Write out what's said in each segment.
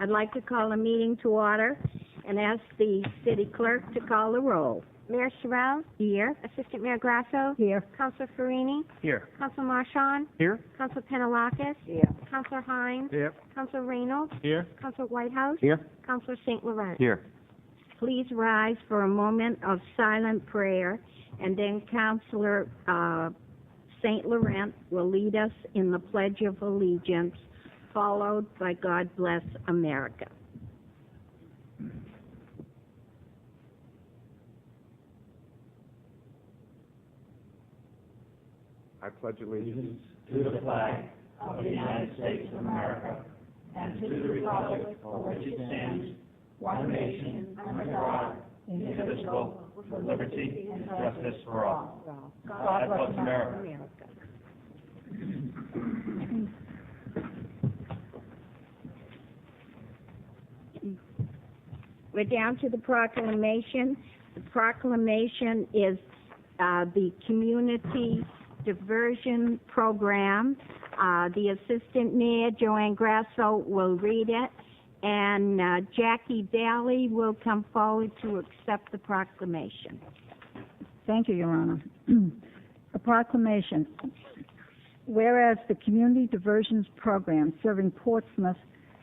I'd like to call a meeting to order and ask the city clerk to call the roll. Mayor Sherrill? Here. Assistant Mayor Grasso? Here. Councilor Farini? Here. Councilor Marchand? Here. Councilor Penelakis? Here. Councilor Hines? Here. Councilor Reynolds? Here. Councilor Whitehouse? Here. Councilor St. Laurent? Here. Please rise for a moment of silent prayer, and then Councilor St. Laurent will lead us in the Pledge of Allegiance, followed by God Bless America. I pledge allegiance to the flag of the United States of America and to the republic for which it stands, one nation, under God, indivisible, with liberty and justice for all. God bless America. We're down to the proclamation. The proclamation is the Community Diversion Program. The Assistant Mayor, Joanne Grasso, will read it, and Jackie Daly will come forward to accept the proclamation. Thank you, Your Honor. A proclamation. Whereas the Community Diversions Program serving Portsmouth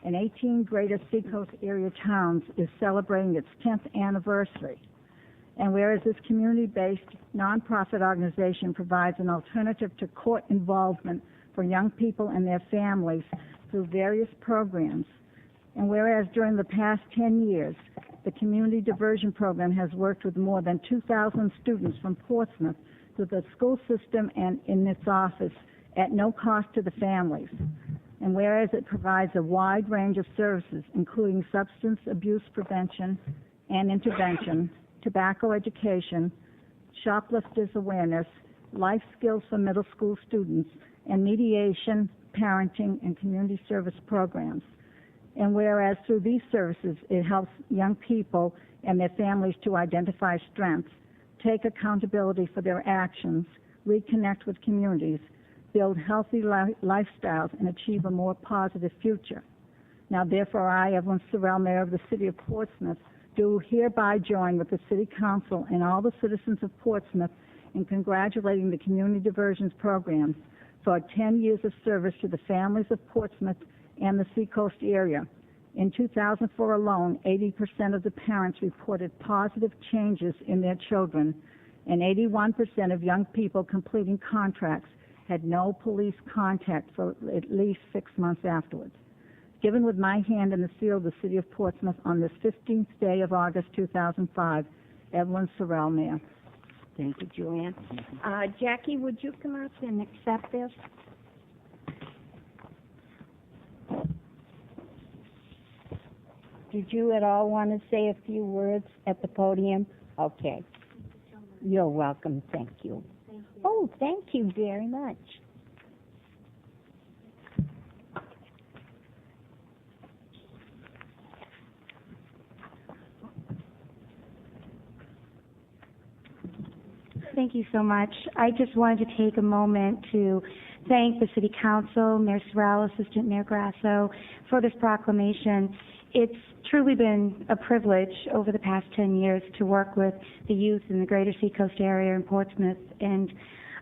and 18 greater Seacoast area towns is celebrating its 10th anniversary. And whereas this community-based nonprofit organization provides an alternative to court involvement for young people and their families through various programs. And whereas during the past 10 years, the Community Diversion Program has worked with more than 2,000 students from Portsmouth through the school system and in its office at no cost to the families. And whereas it provides a wide range of services, including substance abuse prevention and intervention, tobacco education, shoplifters awareness, life skills for middle school students, and mediation, parenting, and community service programs. And whereas through these services, it helps young people and their families to identify strengths, take accountability for their actions, reconnect with communities, build healthy lifestyles, and achieve a more positive future. Now, therefore, I, Evelyn Sorrell, Mayor of the City of Portsmouth, do hereby join with the City Council and all the citizens of Portsmouth in congratulating the Community Diversions Programs for 10 years of service to the families of Portsmouth and the Seacoast area. In 2004 alone, 80% of the parents reported positive changes in their children, and 81% of young people completing contracts had no police contact for at least 6 months afterwards. Given with my hand in the seal of the City of Portsmouth on this 15th day of August 2005, Evelyn Sorrell, Mayor. Thank you, Joanne. Jackie, would you come up and accept this? Did you at all want to say a few words at the podium? Okay. You're welcome. Thank you. Thank you. Oh, thank you very much. Thank you so much. I just wanted to take a moment to thank the City Council, Mayor Sherrill, Assistant Mayor Grasso, for this proclamation. It's truly been a privilege over the past 10 years to work with the youth in the greater Seacoast area in Portsmouth, and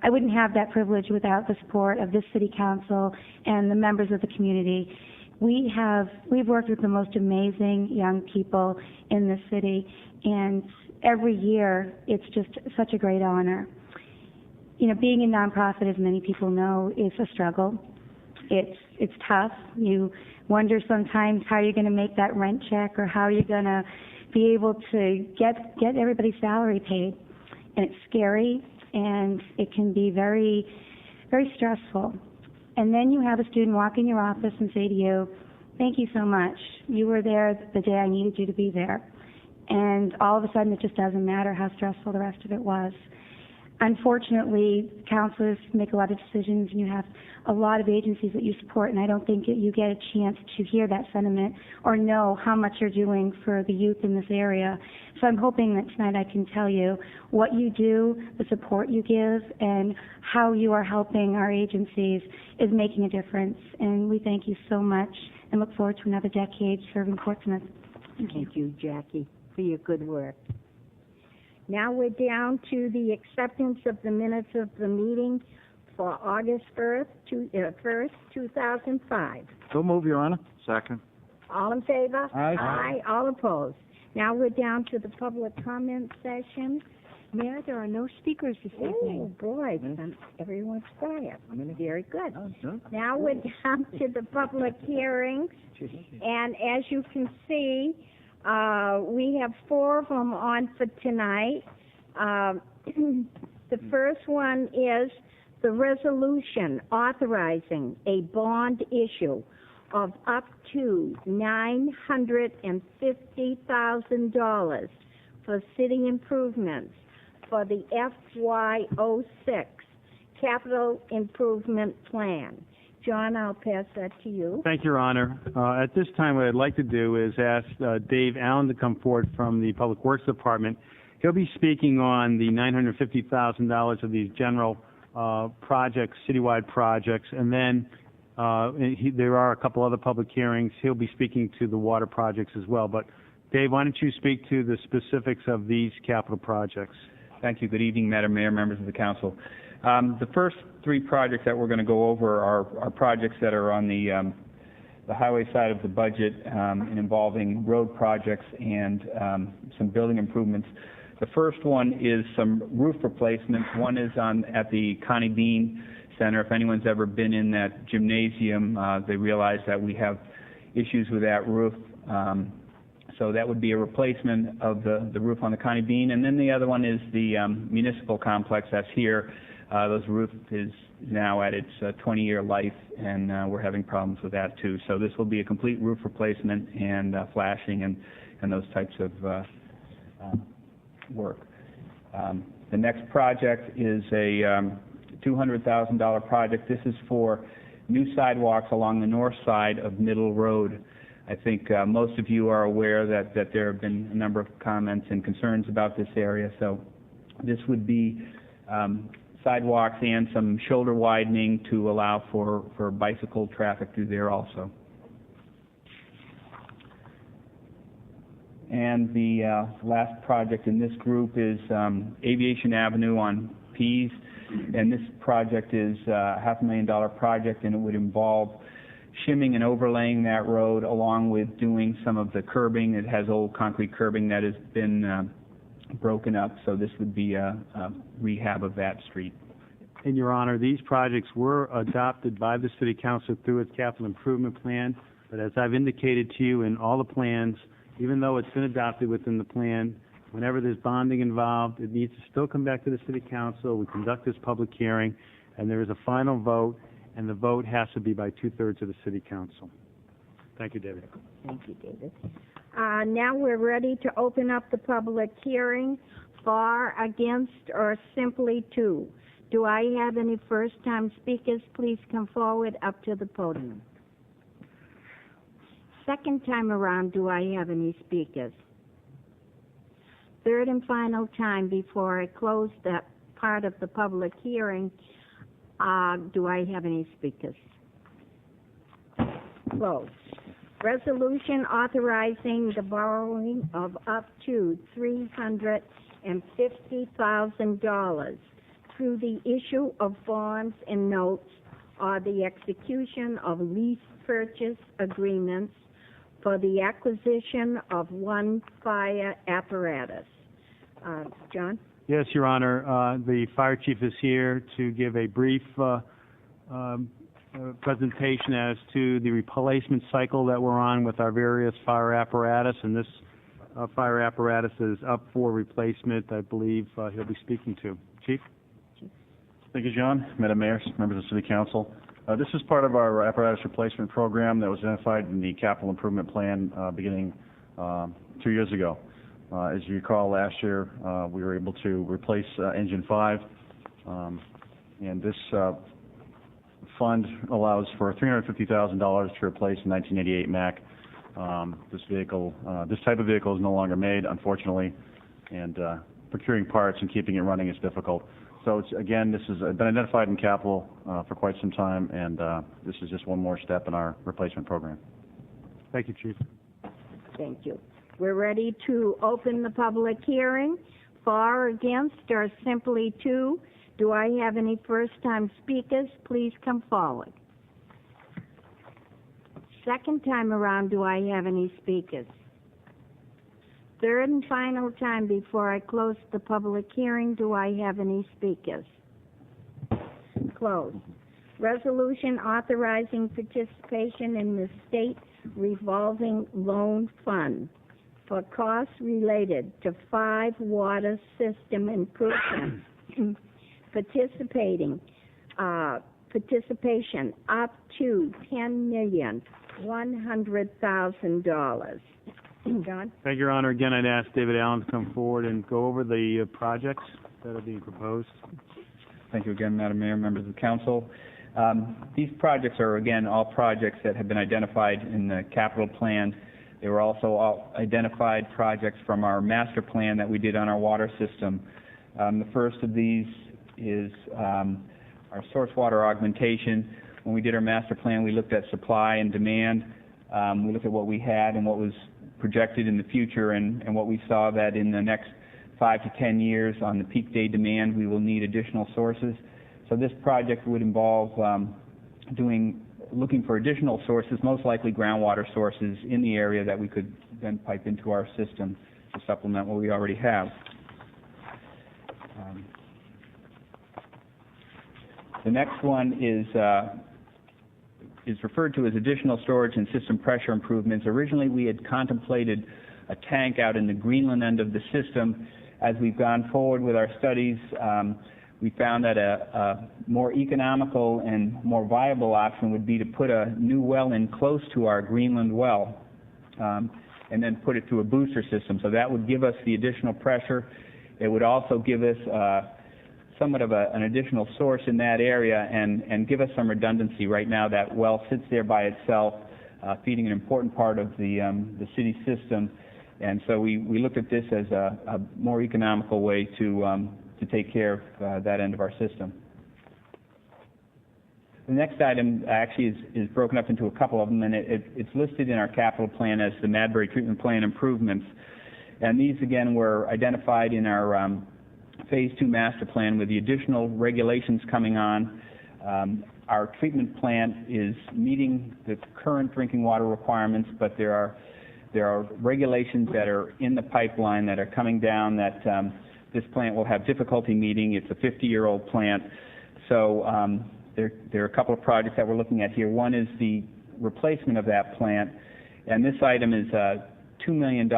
I wouldn't have that privilege without the support of this City Council and the members of the community. We've worked with the most amazing young people in the city, and every year it's just such a great honor. You know, being a nonprofit, as many people know, is a struggle. It's tough. You wonder sometimes how you're going to make that rent check or how you're going to be able to get everybody's salary paid. And it's scary, and it can be very, very stressful. And then you have a student walk in your office and say to you, "Thank you so much. You were there the day I needed you to be there." And all of a sudden, it just doesn't matter how stressful the rest of it was. unfortunately, councilors make a lot of decisions, and you have a lot of agencies that you support, and I don't think that you get a chance to hear that sentiment or know how much you're doing for the youth in this area. So I'm hoping that tonight I can tell you what you do, the support you give, and how you are helping our agencies is making a difference. And we thank you so much and look forward to another decade serving Portsmouth. Thank you, Jackie, for your good work. Now we're down to the acceptance of the minutes of the meeting for August 1st, 2005. So move, Your Honor. Second. All in favor? Aye. Aye. All opposed. Now we're down to the public comment session. Mayor, there are no speakers this evening. Oh, boy, everyone's quiet. Very good. Now we're down to the public hearings, and as you can see, we have 4 of them on for tonight. The first one is the resolution authorizing a bond issue of up to $950,000 for city improvements for the FY06 Capital Improvement Plan. John, I'll pass that to you. Thank you, Your Honor. At this time, what I'd like to do is ask Dave Allen to come forward from the Public Works Department. He'll be speaking on the $950,000 of these general projects, citywide projects, and then there are a couple other public hearings. He'll be speaking to the water projects as well. But, Dave, why don't you speak to the specifics of these capital projects? Thank you. Good evening, Madam Mayor, members of the council. The first 3 projects that we're going to go over are projects that are on the highway side of the budget involving road projects and some building improvements. The first one is some roof replacements. One is at the Connie Bean Center. If anyone's ever been in that gymnasium, they realize that we have issues with that roof. So that would be a replacement of the roof on the Connie Bean. And then the other one is the municipal complex that's here. Those roof is now at its 20-year life, and we're having problems with that too. So this will be a complete roof replacement and flashing and those types of work. The next project is a $200,000 project. This is for new sidewalks along the north side of Middle Road. I think most of you are aware that there have been a number of comments and concerns about this area. So this would be sidewalks and some shoulder widening to allow for bicycle traffic through there also. And the last project in this group is Aviation Avenue on Pease. And this project is a $500,000 project, and it would involve shimming and overlaying that road along with doing some of the curbing. It has old concrete curbing that has been broken up, so this would be a rehab of that street. In Your Honor, these projects were adopted by the City Council through its capital improvement plan, but as I've indicated to you in all the plans, even though it's been adopted within the plan, whenever there's bonding involved, it needs to still come back to the City Council. We conduct this public hearing, and there is a final vote, and the vote has to be by 2/3 of the City Council. Thank you, David. Thank you, David. Now we're ready to open up the public hearing for, against, or simply to. Do I have any first-time speakers? Please come forward up to the podium. Second time around, do I have any speakers? Third and final time before I close that part of the public hearing, do I have any speakers? Closed. Resolution authorizing the borrowing of up to $350,000 through the issue of bonds and notes or the execution of lease purchase agreements for the acquisition of one fire apparatus. John? Yes, Your Honor. The fire chief is here to give a brief presentation as to the replacement cycle that we're on with our various fire apparatus, and this fire apparatus is up for replacement. I believe he'll be speaking to. Chief? Thank you, John. Madam Mayor, members of the City Council. This is part of our apparatus replacement program that was identified in the capital improvement plan beginning 2 years ago. As you recall, last year we were able to replace engine 5 And this fund allows for $350,000 to replace a 1988 Mack. This type of vehicle is no longer made, unfortunately, and procuring parts and keeping it running is difficult. So again, this has been identified in capital for quite some time, and this is just one more step in our replacement program. Thank you, Chief. Thank you. We're ready to open the public hearing. For, against, or simply to. Do I have any first-time speakers? Please come forward. Second time around, do I have any speakers? Third and final time before I close the public hearing, do I have any speakers? Closed. Resolution authorizing participation in the state revolving loan fund for costs related to 5 water system improvements. Participation up to $10,100,000. John? Thank you, Your Honor. Again, I'd ask David Allen to come forward and go over the projects that are being proposed. Thank you again, Madam Mayor, members of the council. These projects are, again, all projects that have been identified in the capital plan. They were also all identified projects from our master plan that we did on our water system. The first of these is our source water augmentation. When we did our master plan, we looked at supply and demand. We looked at what we had and what was projected in the future, and what we saw that in the next 5 to 10 years on the peak day demand, we will need additional sources. So this project would involve looking for additional sources, most likely groundwater sources in the area that we could then pipe into our system to supplement what we already have. The next one is referred to as additional storage and system pressure improvements. Originally, we had contemplated a tank out in the Greenland end of the system. As we've gone forward with our studies, we found that a more economical and more viable option would be to put a new well in close to our Greenland well, and then put it through a booster system. So that would give us the additional pressure. It would also give us somewhat of an additional source in that area and give us some redundancy. Right now, that well sits there by itself, feeding an important part of the city system. And so we looked at this as a more economical way to take care of that end of our system. The next item actually is broken up into a couple of them, and it's listed in our capital plan as the Madbury Treatment Plan improvements. And these, again, were identified in our Phase 2 master plan with the additional regulations coming on. Our treatment plant is meeting the current drinking water requirements, but there are regulations that are in the pipeline that are coming down that this plant will have difficulty meeting. It's a 50-year-old plant. So there are a couple of projects that we're looking at here. One is the replacement of that plant, and this item is $2 million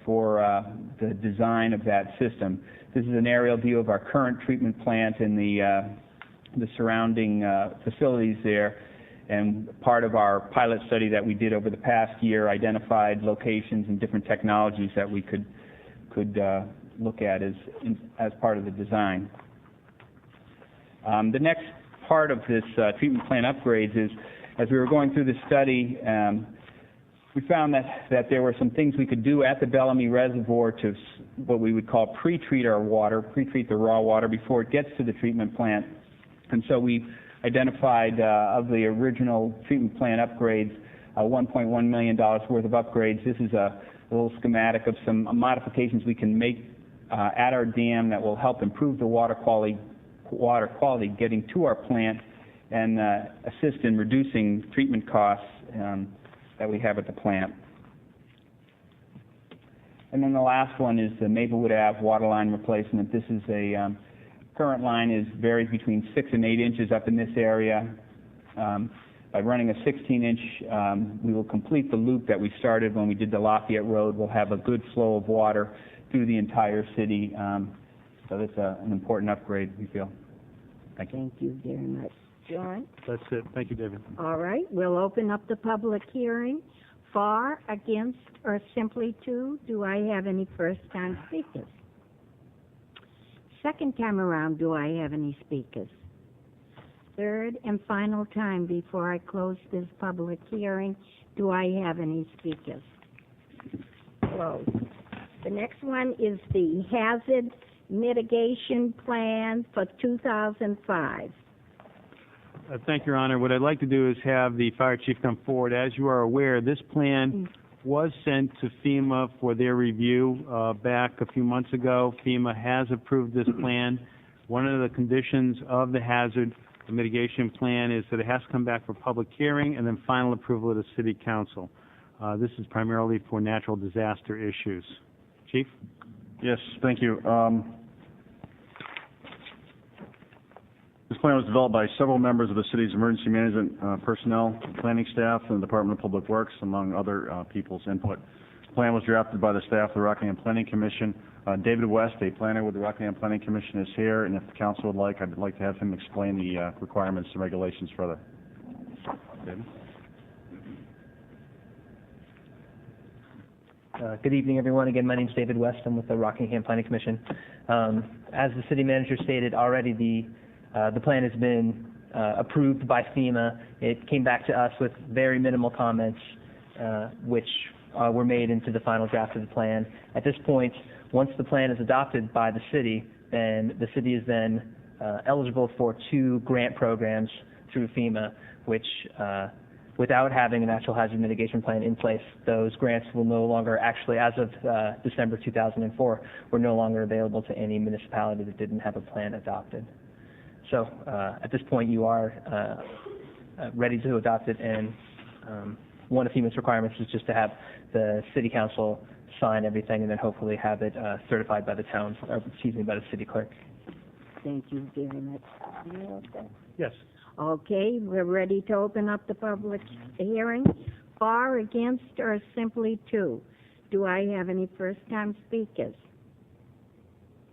for the design of that system. This is an aerial view of our current treatment plant and the surrounding facilities there. And part of our pilot study that we did over the past year identified locations and different technologies that we could look at as part of the design. The next part of this treatment plant upgrades is, as we were going through the study, we found that there were some things we could do at the Bellamy Reservoir to what we would call pre-treat our water, pre-treat the raw water before it gets to the treatment plant. And so we identified of the original treatment plant upgrades, $1.1 million worth of upgrades. This is a little schematic of some modifications we can make at our dam that will help improve the water quality getting to our plant and assist in reducing treatment costs that we have at the plant. And then the last one is the Maplewood Ave water line replacement. This is a current line varies between 6 and 8 inches up in this area. By running a 16-inch, we will complete the loop that we started when we did the Lafayette Road. We'll have a good flow of water through the entire city. So that's an important upgrade, we feel. Thank you. Thank you very much. John? That's it. Thank you, David. All right, we'll open up the public hearing. For, against, or simply to. Do I have any first-time speakers? second time around, do I have any speakers? Third and final time before I close this public hearing, do I have any speakers? Closed. The next one is the Hazard Mitigation Plan for 2005. Thank you, Your Honor. What I'd like to do is have the fire chief come forward. As you are aware, this plan was sent to FEMA for their review back a few months ago. FEMA has approved this plan. One of the conditions of the hazard mitigation plan is that it has to come back for public hearing and then final approval of the City Council. This is primarily for natural disaster issues. Chief? Yes, thank you. This plan was developed by several members of the city's emergency management personnel, planning staff, and the Department of Public Works, among other people's input. The plan was drafted by the staff of the Rockingham Planning Commission. David West, a planner with the Rockingham Planning Commission, is here, and if the council would like, I'd like to have him explain the requirements and regulations further. David? Good evening, everyone. Again, my name is David West. I'm with the Rockingham Planning Commission. As the city manager stated already, the plan has been approved by FEMA. It came back to us with very minimal comments, which were made into the final draft of the plan. At this point, once the plan is adopted by the city, then the city is then eligible for 2 grant programs through FEMA, which without having a natural hazard mitigation plan in place, those grants will no longer actually, as of December 2004, were no longer available to any municipality that didn't have a plan adopted. So at this point, you are ready to adopt it, and one of FEMA's requirements is just to have the City Council sign everything and then hopefully have it certified by the town, or excuse me, by the city clerk. Thank you very much. Yes. Okay, we're ready to open up the public hearing. For, against, or simply to? Do I have any first-time speakers?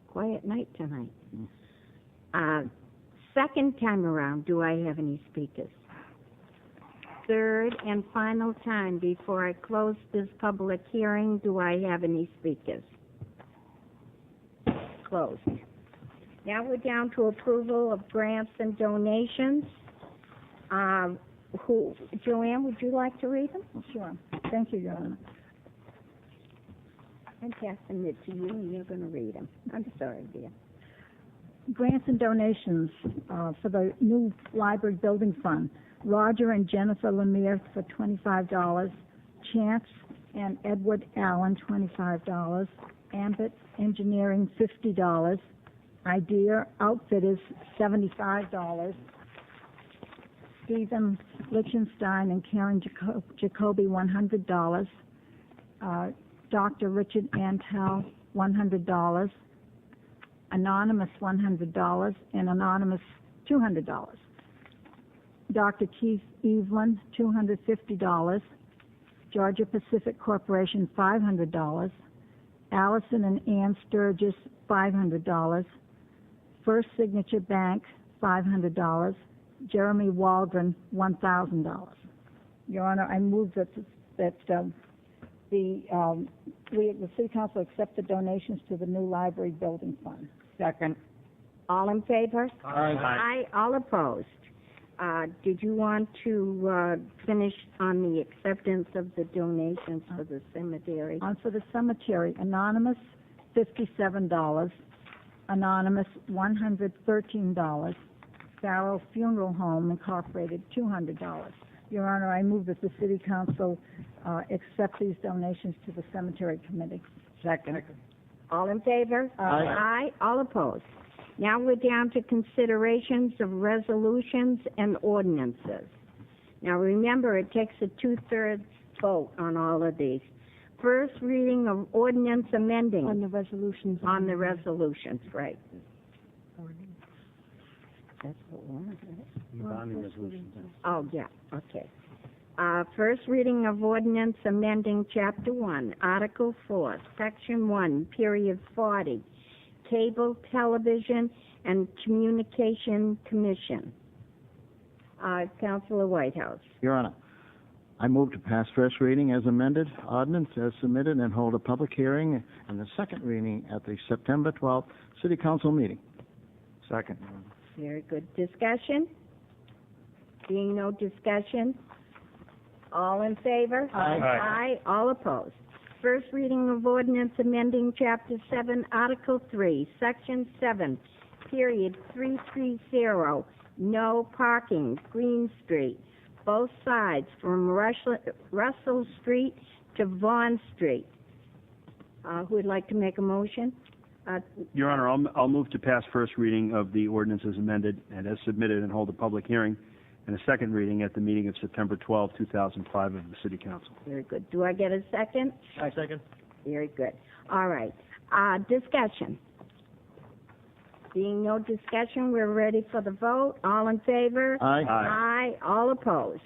Quiet night tonight. Second time around, do I have any speakers? Third and final time before I close this public hearing, do I have any speakers? Closed. Now we're down to approval of grants and donations. Joanne, would you like to read them? Sure. Thank you, Your Honor. I'm passing it to you, and you're going to read them. I'm sorry, dear. Grants and donations for the new library building fund. Roger and Jennifer Lemire for $25. Chance and Edward Allen, $25. Ambit Engineering, $50. Idea Outfitters, $75. Stephen Lichtenstein and Karen Jacoby, $100. Dr. Richard Antel, $100. Anonymous, $100, and Anonymous, $200. Dr. Keith Evelyn, $250. Georgia Pacific Corporation, $500. Allison and Ann Sturgis, $500. First Signature Bank, $500. Jeremy Waldron, $1,000. Your Honor, I move that the City Council accept the donations to the new library building fund. Second. All in favor? Aye. Aye. All opposed? Did you want to finish on the acceptance of the donations for the cemetery? For the cemetery, Anonymous, $57. Anonymous, $113. Farrell Funeral Home Incorporated, $200. Your Honor, I move that the City Council accept these donations to the Cemetery Committee. Second. All in favor? Aye. Aye. All opposed? Now we're down to considerations of resolutions and ordinances. Now remember, it takes a 2/3 vote on all of these. First reading of ordinance amending. On the resolutions. On the resolutions, right. That's what one, right? Oh, yeah, okay. First reading of ordinance amending Chapter 1, Article 4, Section 1, Period 40, Cable, Television, and Communication Commission. Councilor Whitehouse. Your Honor, I move to pass first reading as amended, ordinance as submitted, and hold a public hearing and the second reading at the September 12th City Council meeting. Second. Very good. Discussion? Being no discussion, all in favor? Aye. Aye. All opposed. First reading of ordinance amending Chapter 7, Article 3, Section 7, period 330, no parking, Green Street, both sides from Russell Street to Vaughan Street. Who would like to make a motion? Your Honor, I'll move to pass first reading of the ordinance as amended and as submitted and hold a public hearing and a second reading at the meeting of September 12, 2005 of the City Council. Very good. Do I get a second? I second. Very good. All right. Discussion. Being no discussion, we're ready for the vote. All in favor? Aye. Aye. All opposed.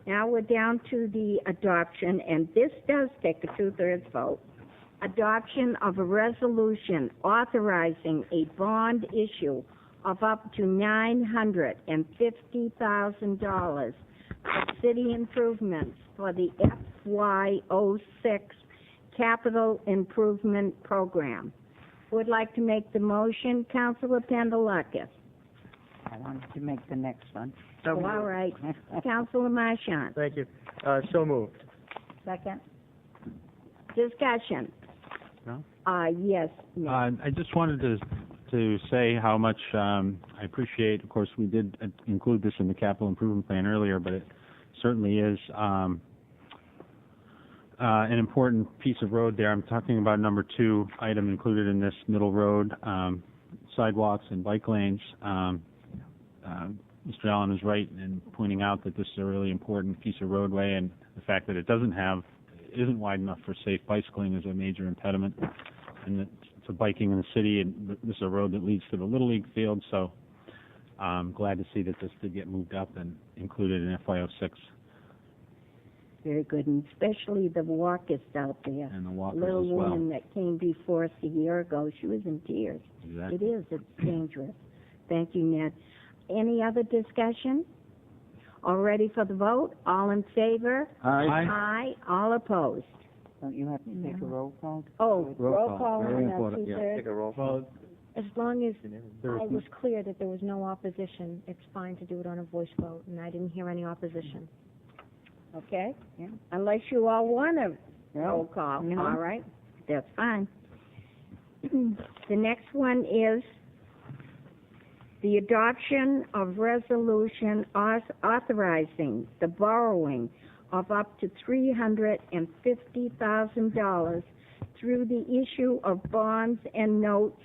Now we're down to the adoption, and this does take a two-thirds vote. Adoption of a resolution authorizing a bond issue of up to $950,000 for city improvements for the FY06 Capital Improvement Program. Would like to make the motion, Councilor Pendelakis. I wanted to make the next one. All right. Councilor Marchand. Thank you. So moved. Second. Discussion. No? Yes. Nick. I just wanted to say how much I appreciate. Of course, we did include this in the capital improvement plan earlier, but it certainly is an important piece of road there. I'm talking about number 2 item included in this middle road, sidewalks and bike lanes. Mr. Allen is right in pointing out that this is a really important piece of roadway, and the fact that it isn't wide enough for safe bicycling is a major impediment. And it's a biking in the city, and this is a road that leads to the Little League field, so I'm glad to see that this did get moved up and included in FY06. Very good, and especially the walkers out there. And the walkers Little as well. woman that came before us a year ago, she was in tears. Exactly. It is. It's dangerous. Thank you, Ned. Any other discussion? All ready for the vote? All in favor? Aye. Aye. All opposed? Don't you have to take a roll call? Oh, roll call Very on important, yeah. two-thirds. Take a roll call. As long as I was clear that there was no opposition, it's fine to do it on a voice vote, and I didn't hear any opposition. Okay? Yeah. Unless you all want a roll No. call. No. All right. That's fine. The next one is the adoption of resolution authorizing the borrowing of up to $350,000 through the issue of bonds and notes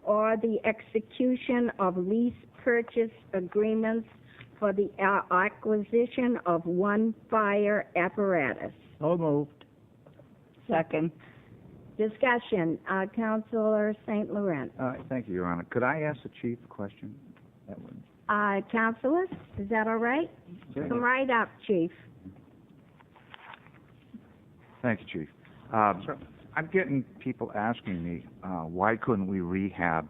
or the execution of lease purchase agreements for the acquisition of one fire apparatus. So moved. Second. Discussion. Councilor St. Laurent. Thank you, Your Honor. Could I ask the chief a question? That would... Councilor, is that all right? Come right up, Chief. Thank you, Chief. I'm getting people asking me, why couldn't we rehab?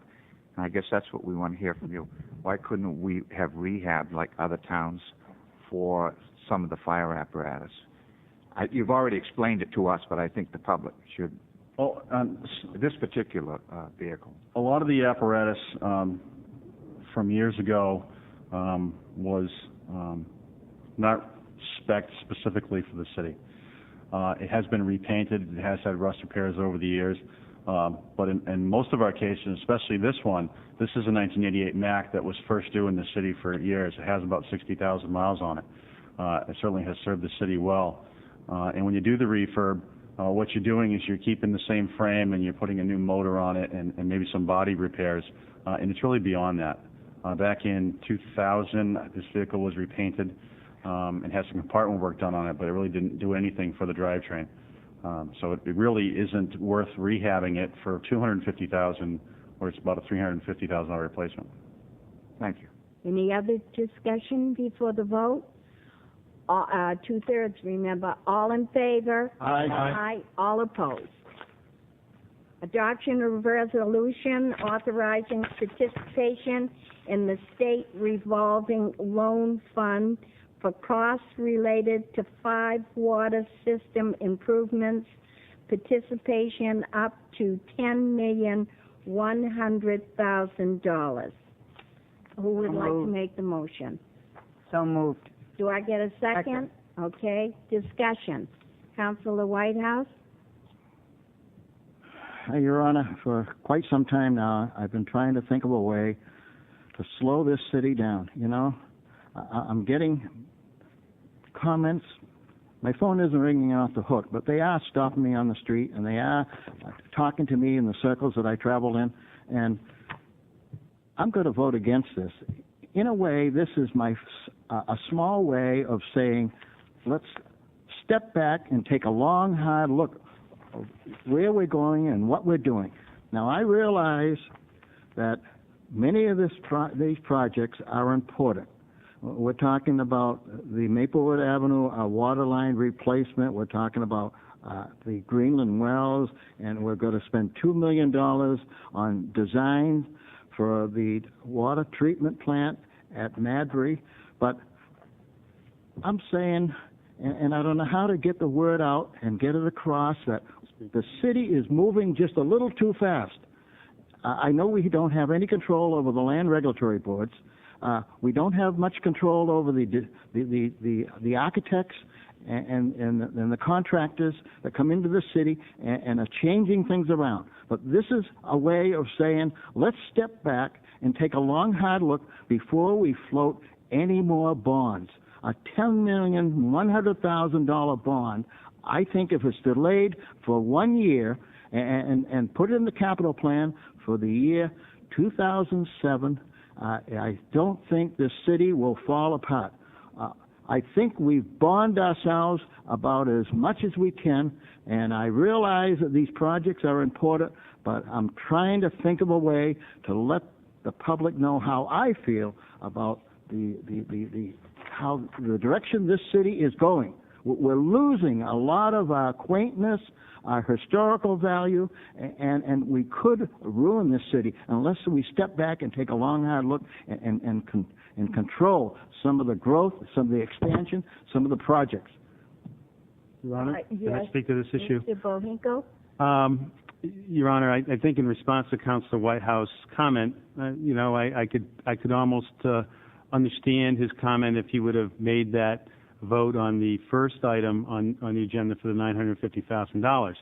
And I guess that's what we want to hear from you. Why couldn't we have rehab like other towns for some of the fire apparatus? You've already explained it to us, but I think the public should. Well, This particular vehicle. a lot of the apparatus from years ago was not spec'd specifically for the city. It has been repainted. It has had rust repairs over the years. But in most of our cases, especially this one, this is a 1988 Mack that was first due in the city for years. It has about 60,000 miles on it. It certainly has served the city well. And when you do the refurb, what you're doing is you're keeping the same frame and you're putting a new motor on it and maybe some body repairs. And it's really beyond that. Back in 2000, this vehicle was repainted and had some compartment work done on it, but it really didn't do anything for the drivetrain. So it really isn't worth rehabbing it for $250,000, or it's about a $350,000 replacement. Thank you. Any other discussion before the vote? Two-thirds, remember. All in favor? Aye. Aye. All opposed. Adoption of resolution authorizing participation in the state revolving loan fund for costs related to 5 water system improvements, participation up to $10 million $100,000. Who would like to make the motion? So moved. Do I get a second? Okay, discussion. Councilor Whitehouse? Your Honor, for quite some time now, I've been trying to think of a way to slow this city down. You know, I'm getting comments. My phone isn't ringing off the hook, but they are stopping me on the street, and they are talking to me in the circles that I travel in, and I'm going to vote against this. In a way, this is a small way of saying, let's step back and take a long, hard look of where we're going and what we're doing. Now, I realize that many of these projects are important. We're talking about the Maplewood Avenue water line replacement. We're talking about the Greenland wells, and we're going to spend $2 million on design for the water treatment plant at Madbury. But I'm saying, and I don't know how to get the word out and get it across, that the city is moving just a little too fast. I know we don't have any control over the land regulatory boards. We don't have much control over the architects and the contractors that come into the city and are changing things around. But this is a way of saying, let's step back and take a long, hard look before we float any more bonds. A $10,100,000 bond, I think if it's delayed for 1 year and put it in the capital plan for the year 2007, I don't think this city will fall apart. I think we've bonded ourselves about as much as we can, and I realize that these projects are important, but I'm trying to think of a way to let the public know how I feel about how the direction this city is going. We're losing a lot of our quaintness, our historical value, and we could ruin this city unless we step back and take a long, hard look and control some of the growth, some of the expansion, some of the projects. Your Honor, can I speak to this issue? Mr. Bohinko? Your Honor, I think in response to Councilor Whitehouse's comment, I could almost understand his comment if he would have made that vote on the first item on the agenda for the $950,000.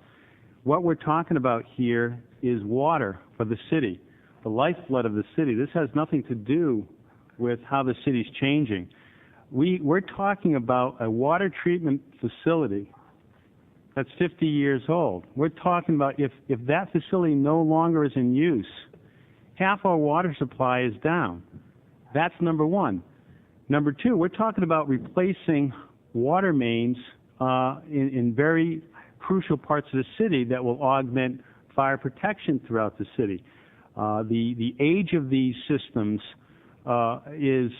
What we're talking about here is water for the city, the lifeblood of the city. This has nothing to do with how the city's changing. We're talking about a water treatment facility that's 50 years old. We're talking about if that facility no longer is in use, half our water supply is down. That's number one. Number two, we're talking about replacing water mains in very crucial parts of the city that will augment fire protection throughout the city. The age of these systems is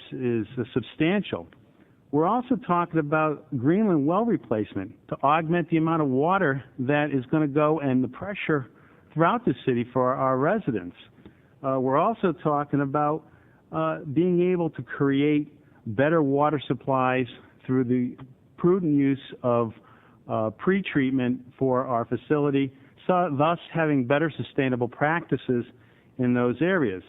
substantial. We're also talking about Greenland well replacement to augment the amount of water that is going to go and the pressure throughout the city for our residents. We're also talking about being able to create better water supplies through the prudent use of pre-treatment for our facility, thus having better sustainable practices in those areas.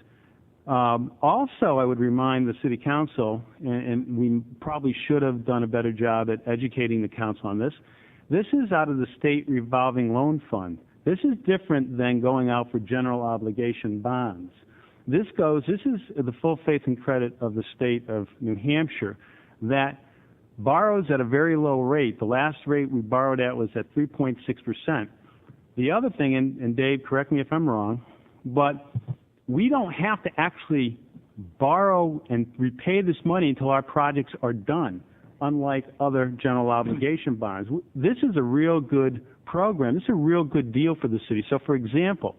Also, I would remind the City Council, and we probably should have done a better job at educating the Council on this, this is out of the State Revolving Loan Fund. This is different than going out for general obligation bonds. This is the full faith and credit of the state of New Hampshire that borrows at a very low rate. The last rate we borrowed at was at 3.6%. The other thing, and Dave, correct me if I'm wrong, but we don't have to actually borrow and repay this money until our projects are done, unlike other general obligation bonds. This is a real good program. This is a real good deal for the city. So, for example,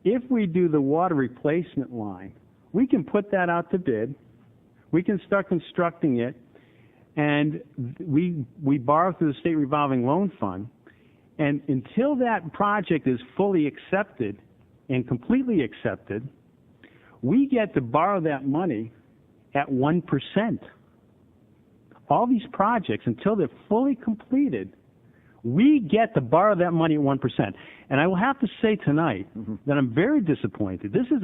if we do the water replacement line, we can put that out to bid, we can start constructing it, and we borrow through the State Revolving Loan Fund, and until that project is fully accepted and completely accepted, we get to borrow that money at 1%. All these projects, until they're fully completed, We get to borrow that money at 1%. And I will have to say tonight that I'm very disappointed. This is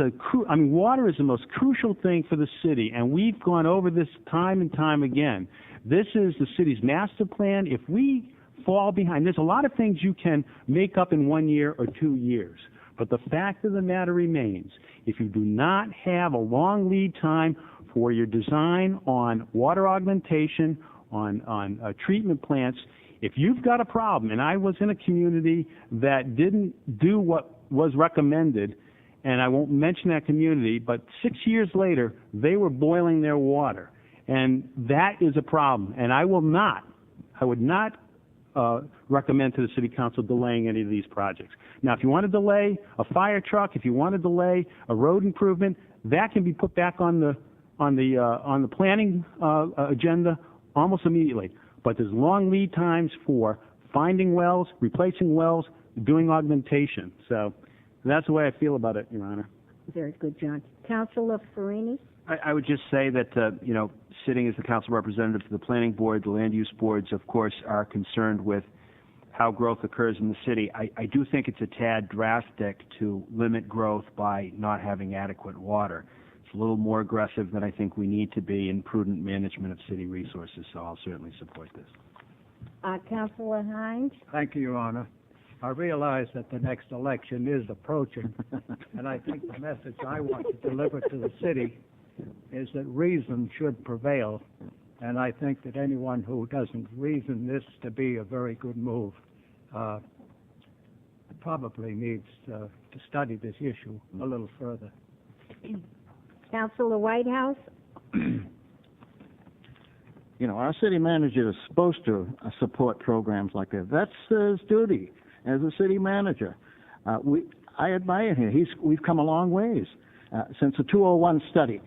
water is the most crucial thing for the city, and we've gone over this time and time again. This is the city's master plan. If we fall behind, there's a lot of things you can make up in 1 year or 2 years. But the fact of the matter remains, if you do not have a long lead time for your design on water augmentation, on treatment plants, if you've got a problem, and I was in a community that didn't do what was recommended, and I won't mention that community, but 6 years later, they were boiling their water. And that is a problem. And I would not recommend to the City Council delaying any of these projects. Now, if you want to delay a fire truck, if you want to delay a road improvement, that can be put back on the planning agenda almost immediately. But there's long lead times for finding wells, replacing wells, doing augmentation. So that's the way I feel about it, Your Honor. Very good, John. Councilor Farini? I would just say that, sitting as the council representative to the planning board, the land use boards, of course, are concerned with how growth occurs in the city. I do think it's a tad drastic to limit growth by not having adequate water. It's a little more aggressive than I think we need to be in prudent management of city resources, so I'll certainly support this. Councilor Hines? Thank you, Your Honor. I realize that the next election is approaching, and I think the message I want to deliver to the city is that reason should prevail, and I think that anyone who doesn't reason this to be a very good move probably needs to study this issue a little further. Councilor Whitehouse? Our city manager is supposed to support programs like that. That's his duty as a city manager. I admire him. We've come a long ways since the 201 study,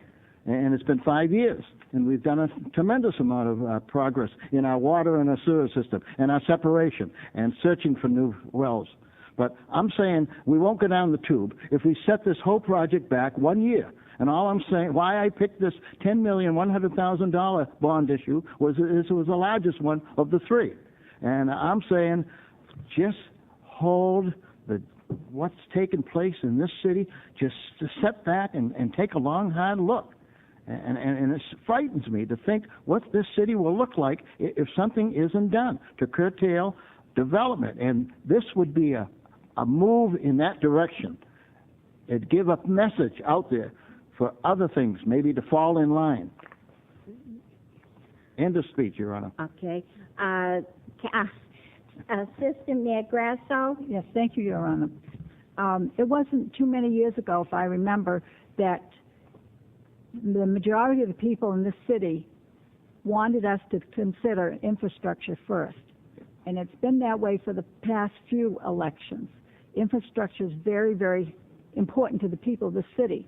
and it's been 5 years, and we've done a tremendous amount of progress in our water and our sewer system, and our separation, and searching for new wells. But I'm saying we won't go down the tube if we set this whole project back 1 year. And all I'm saying, why I picked this $10,100,000 bond issue was it was the largest one of the three. And I'm saying just hold what's taken place in this city, just to step back and take a long, hard look. And it frightens me to think what this city will look like if something isn't done to curtail development. And this would be a move in that direction. It'd give a message out there for other things, maybe to fall in line. End of speech, Your Honor. Okay. Assistant Mayor Grasso? Yes, thank you, Your Honor. It wasn't too many years ago, if I remember, that the majority of the people in this city wanted us to consider infrastructure first. And it's been that way for the past few elections. Infrastructure is very, very important to the people of the city.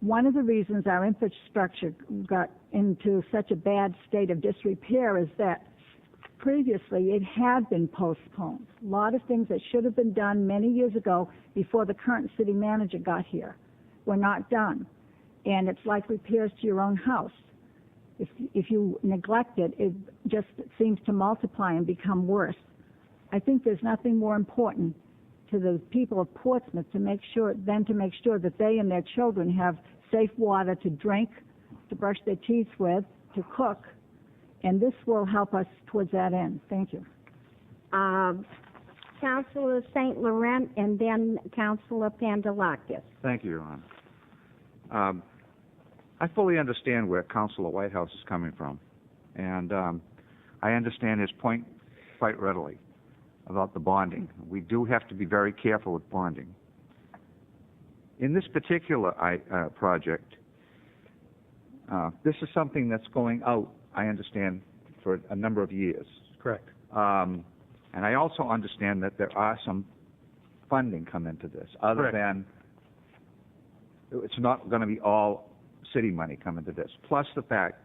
One of the reasons our infrastructure got into such a bad state of disrepair is that previously it had been postponed. A lot of things that should have been done many years ago before the current city manager got here were not done. And it's like repairs to your own house. If you neglect it, it just seems to multiply and become worse. I think there's nothing more important to the people of Portsmouth to make sure that they and their children have safe water to drink, to brush their teeth with, to cook, and this will help us towards that end. Thank you. Councilor St. Laurent, and then Councilor Pandalakis. Thank you, Your Honor. I fully understand where Councilor Whitehouse is coming from, and I understand his point quite readily about the bonding. We do have to be very careful with bonding. In this particular project, this is something that's going out, I understand, for a number of years. Correct. And I also understand that there are some funding come into this, other than it's not going to be all city money come into this. Plus the fact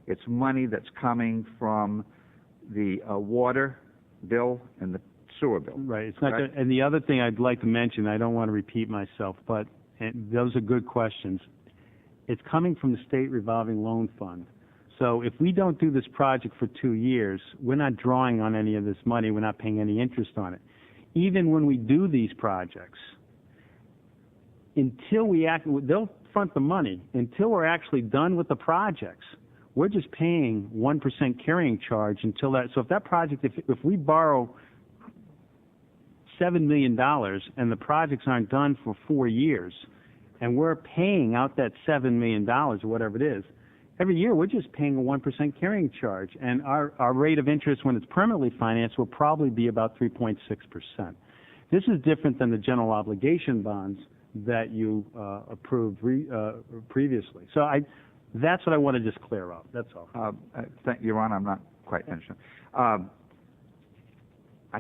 it's money that's coming from the water bill and the sewer bill. Right. It's not good. And the other thing I'd like to mention, I don't want to repeat myself, but those are good questions. It's coming from the State Revolving Loan Fund. So if we don't do this project for 2 years, we're not drawing on any of this money. We're not paying any interest on it. Even when we do these projects, they'll front the money. Until we're actually done with the projects, we're just paying 1% carrying charge until that. So if that project, if we borrow $7 million and the projects aren't done for 4 years, and we're paying out that $7 million or whatever it is, every year we're just paying a 1% carrying charge, and our rate of interest when it's permanently financed will probably be about 3.6%. This is different than the general obligation bonds that you approved previously. So that's what I want to just clear up. That's all. Your Honor, I'm not quite finished. I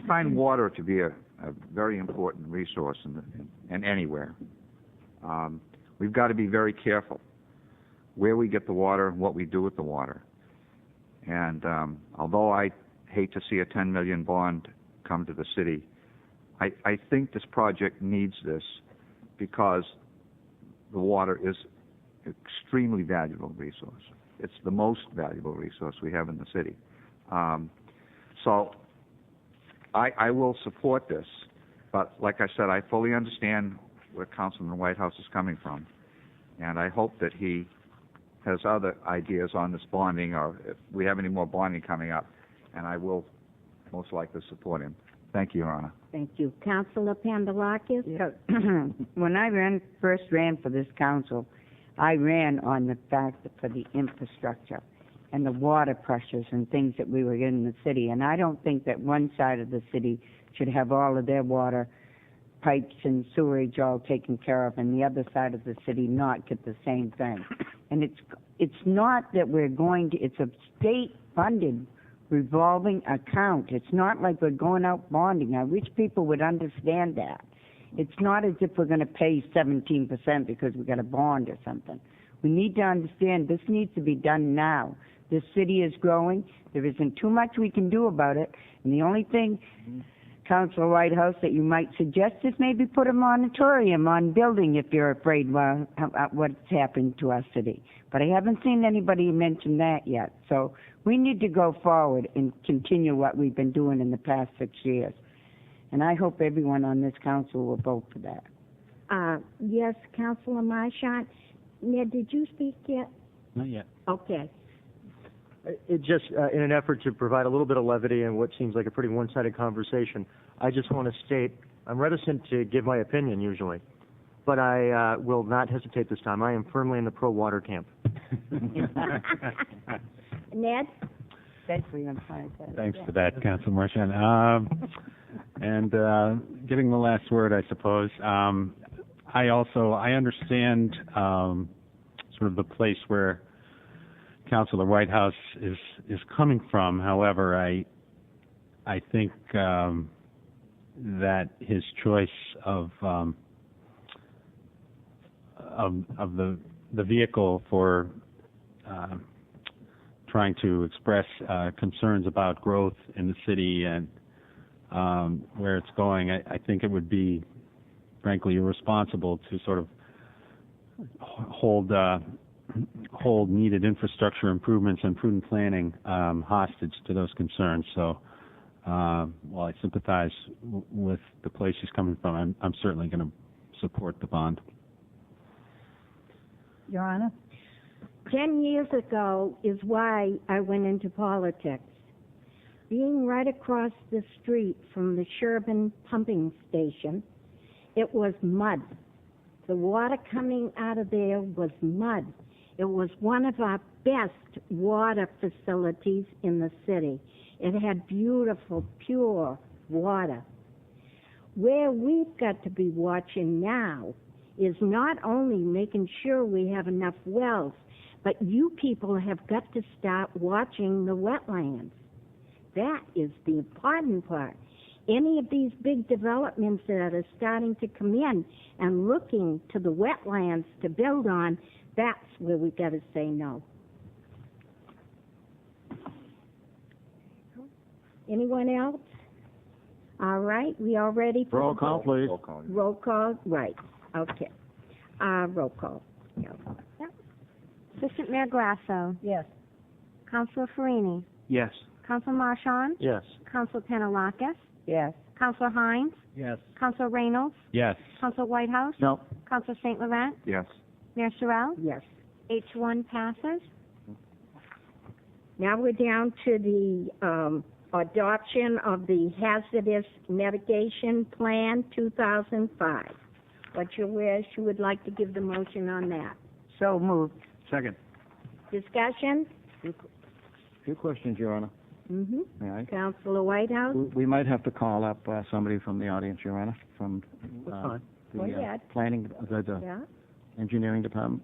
find water to be a very important resource in anywhere. We've got to be very careful where we get the water and what we do with the water. And although I hate to see a $10 million bond come to the city, I think this project needs this because the water is an extremely valuable resource. It's the most valuable resource we have in the city. So I will support this, but like I said, I fully understand where Councilman Whitehouse is coming from, and I hope that he has other ideas on this bonding, or if we have any more bonding coming up, and I will most likely support him. Thank you, Your Honor. Thank you. Councilor Pandelakis? Yeah. When I first ran for this council, I ran on the fact that for the infrastructure and the water pressures and things that we were getting in the city. And I don't think that one side of the city should have all of their water pipes and sewerage all taken care of, and the other side of the city not get the same thing. And it's not that it's a state-funded revolving account. It's not like we're going out bonding. I wish people would understand that. It's not as if we're going to pay 17% because we got a bond or something. We need to understand this needs to be done now. This city is growing. There isn't too much we can do about it. And the only thing, Councilor Whitehouse, that you might suggest is maybe put a moratorium on building if you're afraid what's happened to our city. But I haven't seen anybody mention that yet. So we need to go forward and continue what we've been doing in the past 6 years. And I hope everyone on this council will vote for that. Yes, Councilor Marchant. Ned, did you speak yet? Not yet. Okay. It just, in an effort to provide a little bit of levity in what seems like a pretty one-sided conversation, I just want to state I'm reticent to give my opinion usually, but I will not hesitate this time. I am firmly in the pro-water camp. Ned? Thanks for that, Councilor Marchant. And getting the last word, I suppose. I understand sort of the place where Councilor Whitehouse is coming from. However, I think that his choice of the vehicle for trying to express concerns about growth in the city and where it's going, I think it would be, frankly, irresponsible to sort of hold needed infrastructure improvements and prudent planning hostage to those concerns. So while I sympathize with the place she's coming from, I'm certainly going to support the bond. Your Honor? 10 years ago is why I went into politics. Being right across the street from the Sherburne pumping station, it was mud. The water coming out of there was mud. It was one of our best water facilities in the city. It had beautiful, pure water. Where we've got to be watching now is not only making sure we have enough wells, but you people have got to start watching the wetlands. That is the important part. Any of these big developments that are starting to come in and looking to the wetlands to build on, that's where we've got to say no. Anyone else? All right, we are ready for Roll call, please. Roll call, right. Okay. Roll call. Yeah. Assistant Mayor Grasso. Yes. Counselor Farini, Yes. Counselor Marchand, Yes. Counselor Penelakis, Yes. Counselor Hines, Yes. Counselor Reynolds, Yes. Counselor Whitehouse, No. Counselor St. Laurent, Yes. Mayor Sorrell, Yes. H1 passes. Now we're down to the adoption of the Hazardous Mitigation Plan 2005. What's your wish? Who would like to give the motion on that? So moved. Second. Discussion? Few questions, Your Honor. Mm-hmm. May I? Councilor Whitehouse? We might have to call up somebody from the audience, Your Honor, from That's fine. the Go ahead. planning, the Yeah? engineering department.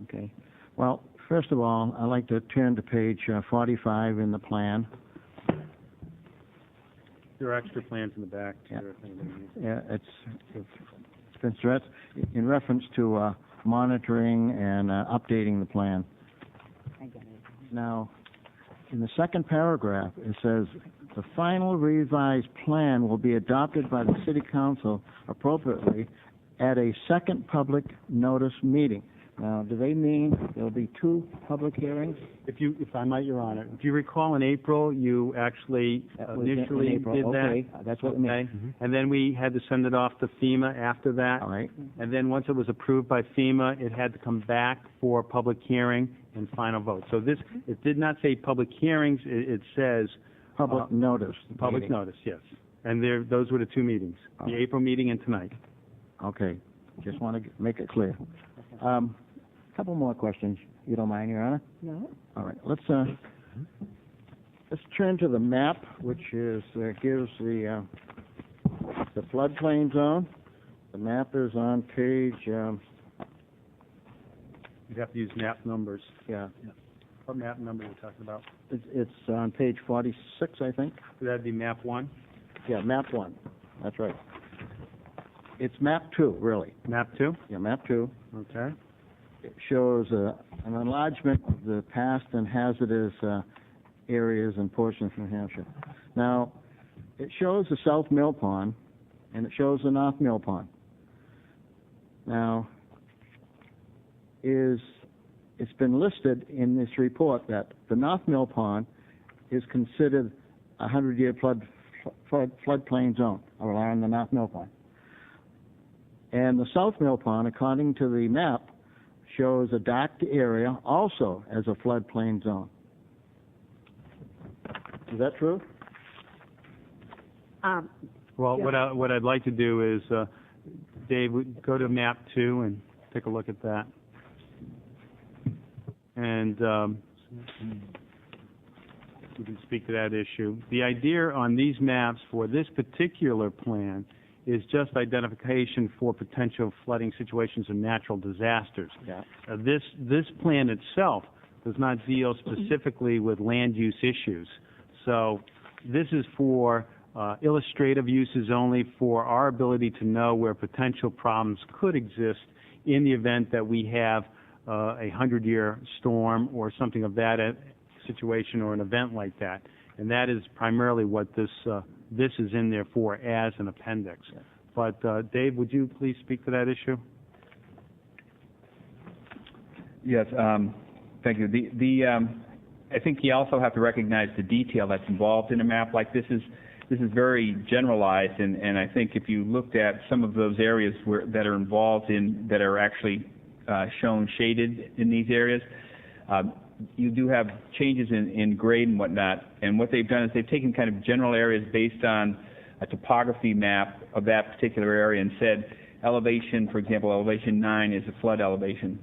Okay. Well, first of all, I'd like to turn to page 45 in the plan. There are extra plans in the back. Yeah. Too, if anybody needs them. Yeah, it's been stressed in reference to monitoring and updating the plan. I get it. Now, in the second paragraph, it says, "The final revised plan will be adopted by the City Council appropriately at a second public notice meeting." Now, do they mean there'll be two public hearings? If I might, Your Honor, if you recall in April, you actually That was in initially April. did that. Okay, that's what it means. Okay, and then we had to send it off to FEMA after that. All right. And then once it was approved by FEMA, it had to come back for public hearing and final vote. So this, it did not say public hearings, it says Public notice. public meeting. notice, yes. And those were the two meetings, the Oh. April meeting and tonight. Okay, just want to make it clear. Couple more questions, you don't mind, Your Honor? No. All right, let's turn to the map, which is gives the floodplain zone. The map is on page You'd have to use map numbers. yeah, What map number are you talking about? it's on page 46, I think. That'd be map 1? Yeah, map 1. That's right. It's map 2, really. Map 2? Yeah, map 2. Okay. It shows an enlargement of the past and hazardous areas in Portsmouth, New Hampshire. Now, it shows the South Mill Pond, and it shows the North Mill Pond. Now, it's been listed in this report that the North Mill Pond is considered a 100-year floodplain zone around the North Mill Pond. And the South Mill Pond, according to the map, shows a docked area also as a floodplain zone. Is that true? Well, Yeah. what I'd like to do is, Dave, go to map 2 and take a look at that. And we can speak to that issue. The idea on these maps for this particular plan is just identification for potential flooding situations and natural disasters. Yeah. This plan itself does not deal specifically with land use issues. So this is for illustrative uses only, for our ability to know where potential problems could exist in the event that we have a 100-year storm or something of that situation or an event like that. And that is primarily what this is in there for as an appendix. But Dave, would you please speak to that issue? Yes, thank you. I think you also have to recognize the detail that's involved in a map like this. This is very generalized, and I think if you looked at some of those areas that are involved in, that are actually shown shaded in these areas, you do have changes in grade and whatnot. And what they've done is they've taken kind of general areas based on a topography map of that particular area and said elevation, for example, elevation 9 is a flood elevation.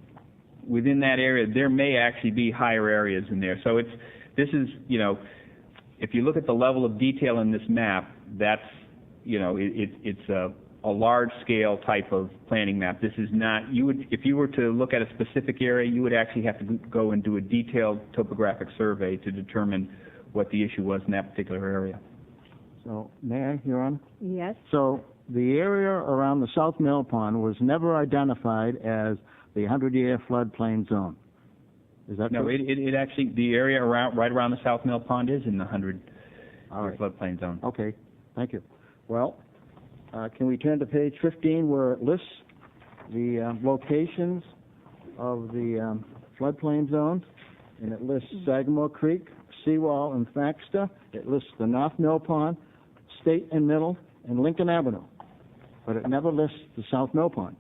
Within that area, there may actually be higher areas in there. So this is, if you look at the level of detail in this map, that's, it's a large-scale type of planning map. This is not, if you were to look at a specific area, you would actually have to go and do a detailed topographic survey to determine what the issue was in that particular area. So, may I, Your Honor? Yes. So, the area around the South Mill Pond was never identified as the 100-year floodplain zone. Is that No, true? it actually, the area right around the South Mill Pond is in the 100-year right. floodplain zone. Okay, thank you. Well, can we turn to page 15 where it lists the locations of the floodplain zones? and it lists Sagamore Creek, Seawall, and Thaxter. It lists the North Mill Pond, State and Middle, and Lincoln Avenue. But it never lists the South Mill Pond.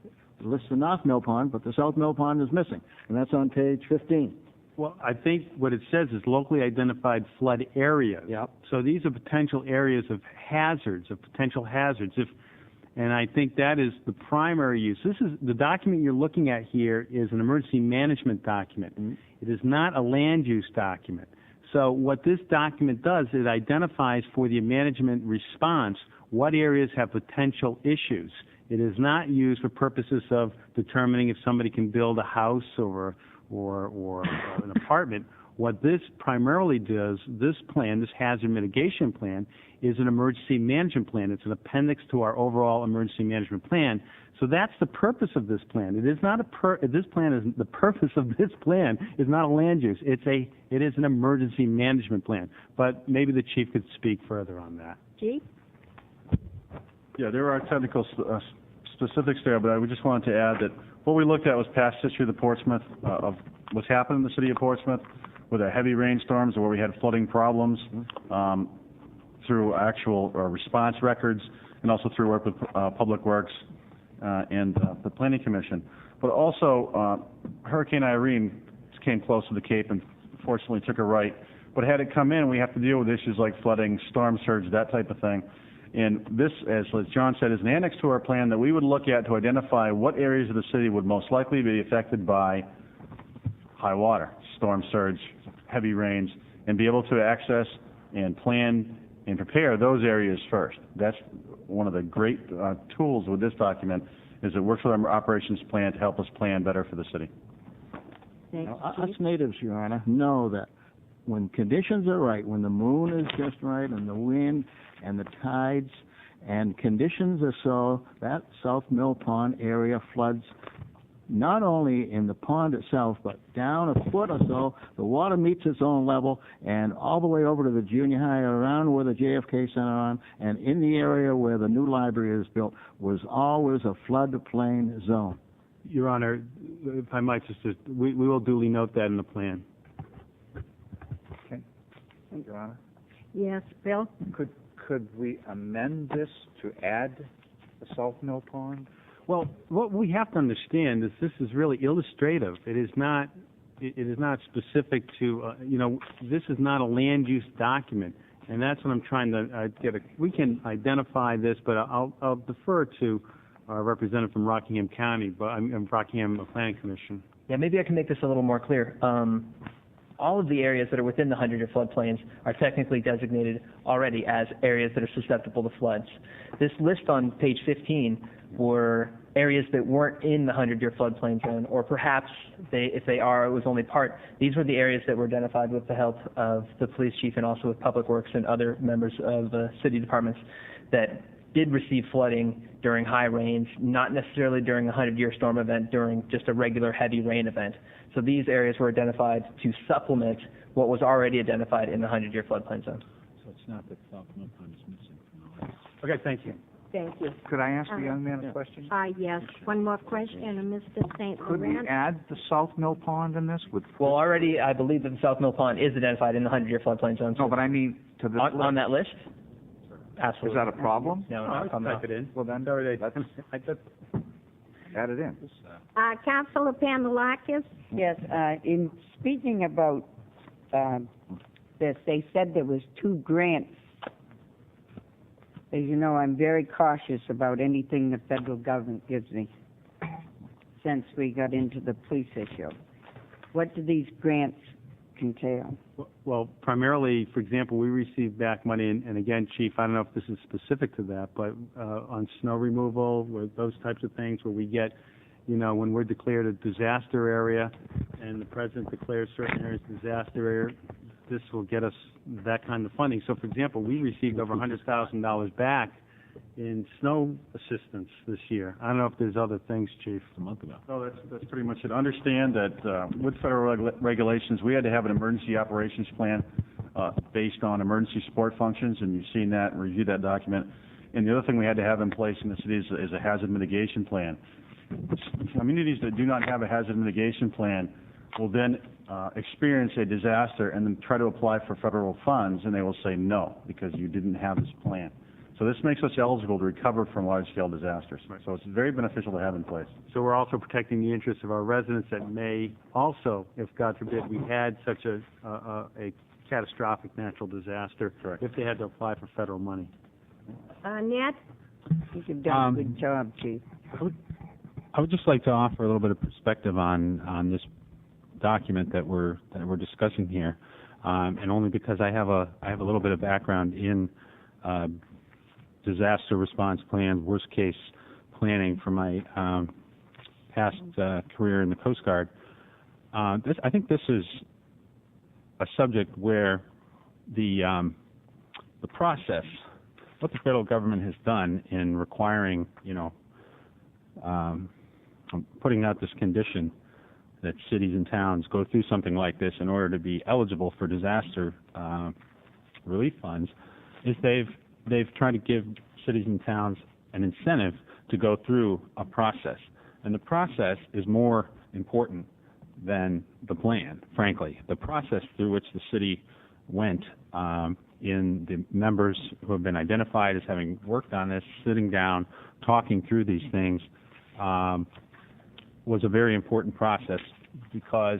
It lists the North Mill Pond, but the South Mill Pond is missing, and that's on page 15. Well, I think what it says is locally identified flood areas. Yep. So these are potential areas of hazards, of potential hazards. And I think that is the primary use. This is the document you're looking at here is an emergency management document. Mm-hmm. It is not a land use document. So what this document does, it identifies for the management response what areas have potential issues. It is not used for purposes of determining if somebody can build a house or an apartment. What this primarily does, this plan, this hazard mitigation plan, is an emergency management plan. It's an appendix to our overall emergency management plan. So that's the purpose of this plan. It is not this plan is the purpose of this plan is not a land use. It is an emergency management plan. But maybe the chief could speak further on that. Chief? Yeah, there are technical specifics there, but I just wanted to add that what we looked at was past history of the Portsmouth, of what's happened in the city of Portsmouth with the heavy rainstorms where we had flooding problems through actual response records and also through work with Public Works and the Planning Commission. But also, Hurricane Irene came close to the Cape and fortunately took a right. But had it come in, we have to deal with issues like flooding, storm surge, that type of thing. And this, as John said, is an annex to our plan that we would look at to identify what areas of the city would most likely be affected by high water, storm surge, heavy rains, and be able to access and plan and prepare those areas first. That's one of the great tools with this document, is it works with our operations plan to help us plan better for the city. Now, us natives, Your Honor, know that when conditions are right, when the moon is just right and the wind and the tides and conditions are so, that South Mill Pond area floods not only in the pond itself, but down a foot or so, the water meets its own level, and all the way over to the junior high, around where the JFK Center on, and in the area where the new library is built, was always a floodplain zone. Your Honor, if I might we will duly note that in the plan. Okay. Your Honor. Yes, Bill? Could we amend this to add the South Mill Pond? Well, what we have to understand is this is really illustrative. It is not specific to, this is not a land use document, and that's what I'm trying to get. We can identify this, but I'll defer to our representative from Rockingham County, but I'm Rockingham Planning Commission. Yeah, maybe I can make this a little more clear. All of the areas that are within the 100-year floodplains are technically designated already as areas that are susceptible to floods. This list on page 15 were areas that weren't in the 100-year floodplain zone, or perhaps if they are, it was only part. These were the areas that were identified with the help of the police chief and also with Public Works and other members of the city departments that did receive flooding during high rains, not necessarily during a 100-year storm event, during just a regular heavy rain event. So these areas were identified to supplement what was already identified in the 100-year floodplain zone. So it's not that South Mill Pond is missing from the list. Okay, thank you. Thank you. Could I ask the young man a question? Yes. One more question, Mr. St. Could we add the South Mill Pond in this? Well, already I believe that the South Mill Pond is identified in the 100-year floodplain zone. No, but I mean to the on that list? Absolutely. Is that a problem? No, not a problem. Type it in. Well, then let's add it in. Councilor Panalakis? Yes, in speaking about this, they said there was 2 grants. As you know, I'm very cautious about anything the federal government gives me since we got into the police issue. What do these grants entail? Well, primarily, for example, we received back money, and again, Chief, I don't know if this is specific to that, but on snow removal, with those types of things where we get, when we're declared a disaster area and the president declares certain areas disaster area, this will get us that kind of funding. So, for example, we received over $100,000 back in snow assistance this year. I don't know if there's other things, Chief. A month ago. No, that's pretty much it. Understand that with federal regulations, we had to have an emergency operations plan based on emergency support functions, and you've seen that and reviewed that document. And the other thing we had to have in place in the city is a hazard mitigation plan. Communities that do not have a hazard mitigation plan will then experience a disaster and then try to apply for federal funds, and they will say no, because you didn't have this plan. So this makes us eligible to recover from large-scale disasters. So it's very beneficial to have in place. So we're also protecting the interests of our residents that may also, if God forbid we had such a catastrophic natural disaster, if they had to apply for federal money. Ned? You've done a good job, Chief. I would just like to offer a little bit of perspective on this document that we're discussing here, and only because I have a little bit of background in disaster response plans, worst case planning from my past career in the Coast Guard. I think this is a subject where the process, what the federal government has done in requiring, putting out this condition that cities and towns go through something like this in order to be eligible for disaster relief funds, is they've tried to give cities and towns an incentive to go through a process. And the process is more important than the plan, frankly. The process through which the city went in the members who have been identified as having worked on this, sitting down, talking through these things, was a very important process because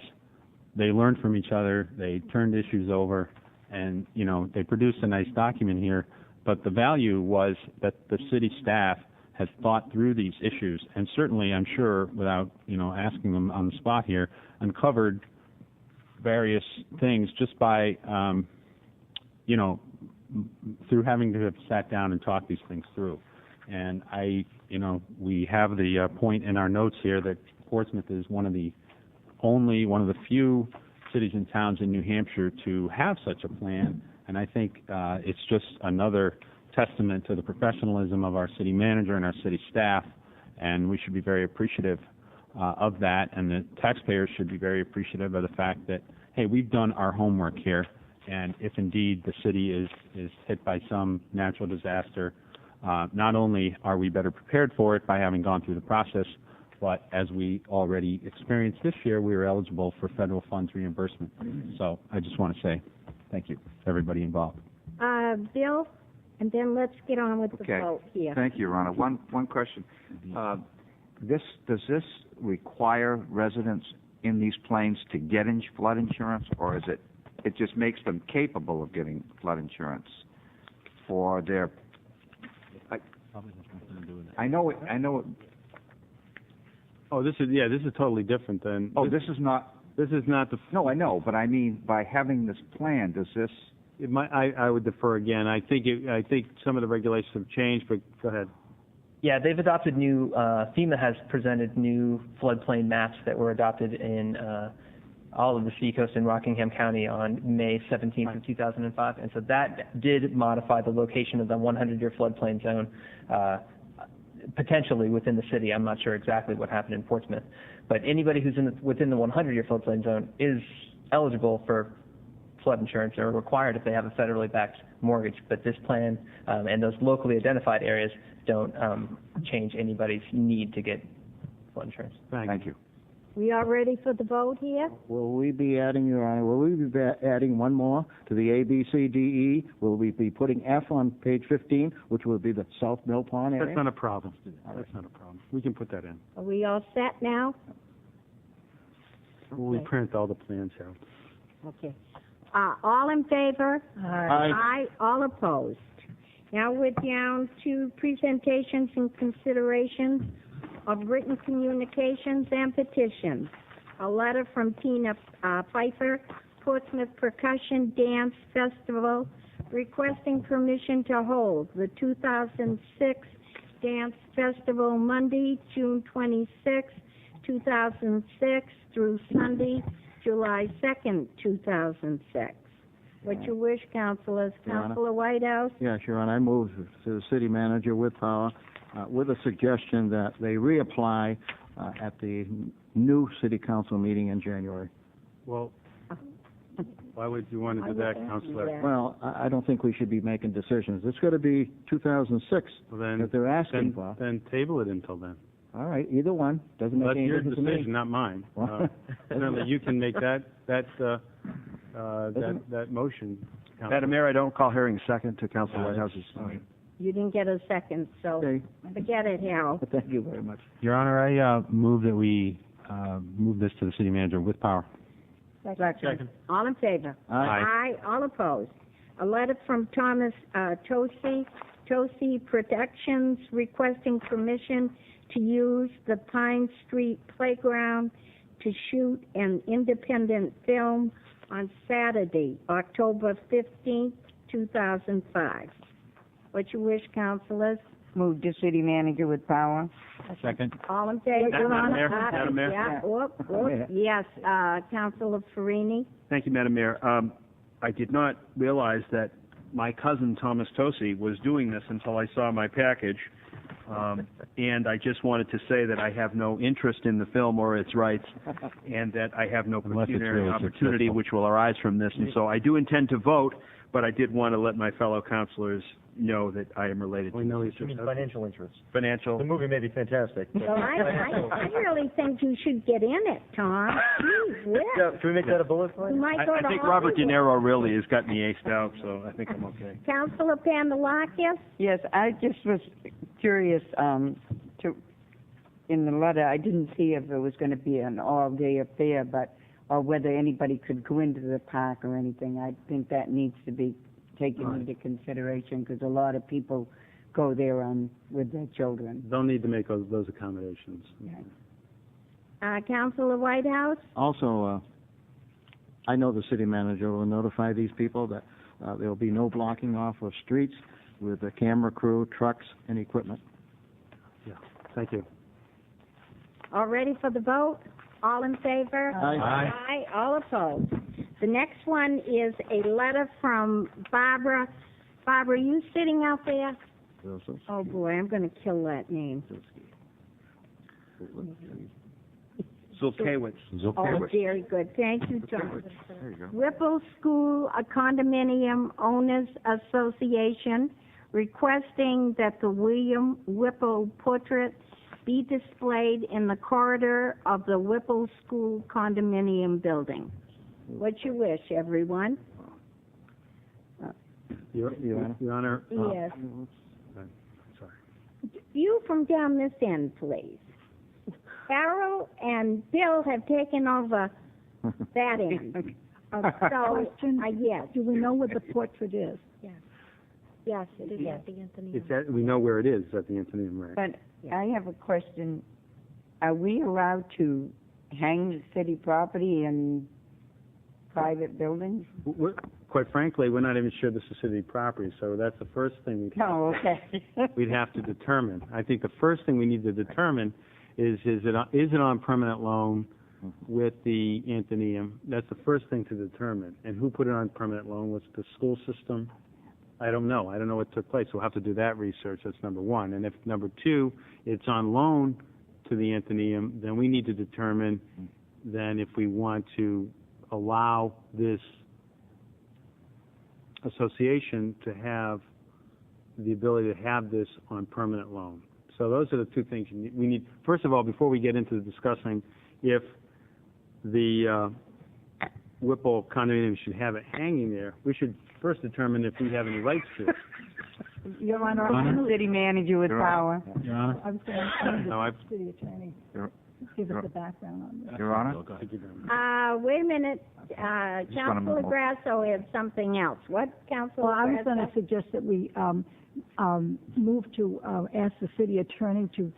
they learned from each other, they turned issues over, and, they produced a nice document here. But the value was that the city staff has thought through these issues, and certainly, I'm sure, without, asking them on the spot here, uncovered various things just by, through having to have sat down and talked these things through. And we have the point in our notes here that Portsmouth is one of the few cities and towns in New Hampshire to have such a plan. And I think it's just another testament to the professionalism of our city manager and our city staff, and we should be very appreciative of that, and the taxpayers should be very appreciative of the fact that, hey, we've done our homework here, and if indeed the city is hit by some natural disaster, not only are we better prepared for it by having gone through the process, but as we already experienced this year, we are eligible for federal funds reimbursement. So I just want to say thank you to everybody involved. Bill, and then let's get on with the vote here. Thank you, Your Honor. One question. Does this require residents in these planes to get flood insurance, or is it just makes them capable of getting flood insurance for their? I know it. Oh, this is totally different than. Oh, this is not. This is not the. No, I know, but I mean, by having this plan, does this? I would defer again. I think some of the regulations have changed, but go ahead. Yeah, they've adopted new. FEMA has presented new floodplain maps that were adopted in all of the Seacoast and Rockingham County on May 17th of 2005, and so that did modify the location of the 100-year floodplain zone. Potentially within the city. I'm not sure exactly what happened in Portsmouth, but anybody who's within the 100-year floodplain zone is eligible for flood insurance, or required if they have a federally backed mortgage. But this plan and those locally identified areas don't change anybody's need to get flood insurance. Thank you. We are ready for the vote here? Will we be adding, Your Honor, adding one more to the A, B, C, D, E? Will we be putting F on page 15, which will be the South Mill Pond area? That's not a problem. That's not a problem. We can put that in. Are we all set now? We print all the plans, Harold. Okay. All in favor? Aye. All opposed. Now we're down to presentations and considerations of written communications and petitions. A letter from Tina Pfeiffer, Portsmouth Percussion Dance Festival, requesting permission to hold the 2006 Dance Festival Monday, June 26, 2006 through Sunday, July 2nd, 2006. What you wish, councilors? Councilor Whitehouse? Yes, Your Honor. I move to the city manager with power with a suggestion that they reapply at the new city council meeting in January. Well, why would you want to do that, Councilor? Well, I don't think we should be making decisions. It's going to be 2006 that they're asking for. Then table it until then. All right, either one, doesn't make That's any your difference to me. decision, not mine. Certainly, you can make that motion. Councilor. Madam Mayor, I don't call hearing second to Councilor Whitehouse's. You didn't get a second, so Okay. forget it, Harold. Thank you very much. Your Honor, I move that we move this to the city manager with power. Second. All in favor? Aye. All opposed. A letter from Thomas Tosi Productions requesting permission to use the Pine Street Playground to shoot an independent film on Saturday, October 15th, 2005. What you wish, councilors? Move to city manager with power. Second. All in favor? Madam Mayor. Yeah, yes, Councilor Farini. Thank you, Madam Mayor. I did not realize that my cousin, Thomas Tosi, was doing this until I saw my package. And I just wanted to say that I have no interest in the film or its rights, and that I have no pecuniary really opportunity successful. which will arise from this. And so I do intend to vote, but I did want to let my fellow councilors know that I am related to We know this. he's Financial interests. Financial. The movie may be fantastic. but- Well, I really think you should get in it, Tom. Jeez whiz. Yeah, can we make that a bullet point? You might go I to think Robert De Hollywood. Niro really has got me aced out, so I think I'm okay. Councilor Pandalakis? Yes, I just was curious, in the letter, I didn't see if it was going to be an all-day affair, or whether anybody could go into the park or anything. I think that needs to be taken into consideration, because a lot of people go there with their children. They'll need to make those accommodations. Councilor Whitehouse? Also, I know the city manager will notify these people that there will be no blocking off of streets with the camera crew, trucks, and equipment. Yeah, thank you. All ready for the vote? All in favor? Aye. Aye. All opposed. The next one is a letter from Barbara. Barbara, you sitting out there? Oh, boy, I'm going to kill that name. Zulkiewicz. Oh, very good. Thank you, John. There you go. Whipple School Condominium Owners Association requesting that the William Whipple portrait be displayed in the corridor of the Whipple School condominium building. What you wish, everyone? Your Honor. Yes. Sorry. You from down this end, please. Carol and Bill have taken over that end. So, yes. Do we know what the portrait is? Yes, it is at the Anthony. We know where it is, at the Antoneum, right? But I have a question. Are we allowed to hang city property in private buildings? Quite frankly, we're not even sure this is city property, so that's the first thing Oh, okay. we'd have to determine. I think the first thing we need to determine is it on permanent loan with the Antoneum? That's the first thing to determine. And who put it on permanent loan? Was it the school system? I don't know. I don't know what took place. We'll have to do that research. That's number one. And if, number two, it's on loan to the Antoneum, then we need to determine then if we want to allow this association to have the ability to have this on permanent loan. So those are the two things we need. First of all, before we get into discussing if the Whipple condominium should have it hanging there, we should first determine if we have any rights to it. Your Honor, I'm city manager with power. Your Honor. I was going to No, the city attorney, Your give us the background on this. Your Honor? Wait a minute. wanna Councilor move- Grasso has something else. What, Councilor Well, I was going to Grasso? suggest that we move to ask the city attorney to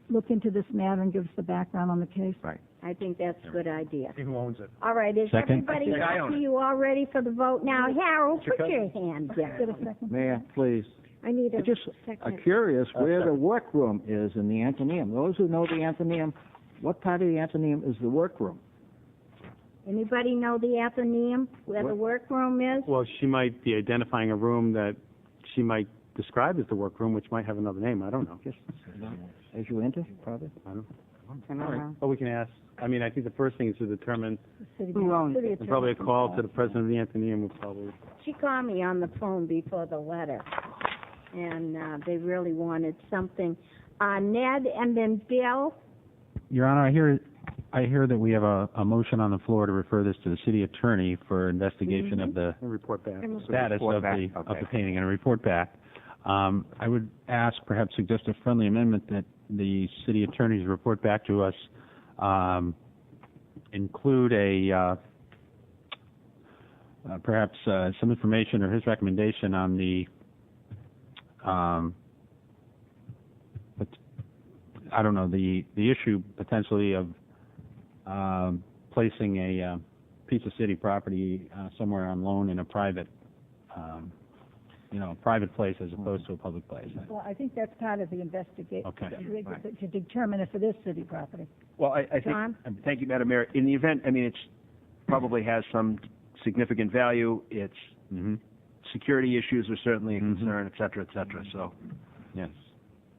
look into this matter and give us the background on the case. Right. I think that's a good idea. Who owns it? All right, is Second. everybody, I own are it. you all ready for the vote? Now, Harold, Your put your hand Get down. a second? Mayor, please. I need a Just second. curious where the workroom is in the Antoneum. Those who know the Antoneum, what part of the Antoneum is the workroom? Anybody know the Athenaeum, where the workroom is? Well, she might be identifying a room that she might describe as the workroom, which might have another name. I don't know. Just as you enter, probably? I don't I don't know. Well, we can ask. I mean, I think the first thing is to determine, Who owns it? and probably a call to the president of the Athenaeum would probably. She called me on the phone before the letter, and they really wanted something Ned, and then Bill. Your Honor, I hear that we have a motion on the floor to refer this to the city attorney for investigation of the Report back. status of the painting and a report back. I would ask, perhaps suggest a friendly amendment that the city attorney's report back to us include perhaps some information or his recommendation on the I don't know, the issue potentially of placing a piece of city property somewhere on loan in a private private place as opposed to a public place. Well, I think that's part of the investigation. Okay. To determine if it is city property. Well, I think, John? thank you, Madam Mayor. In the event, I mean, it's probably has some significant value. Its security issues are certainly a concern, et cetera, so. Yes.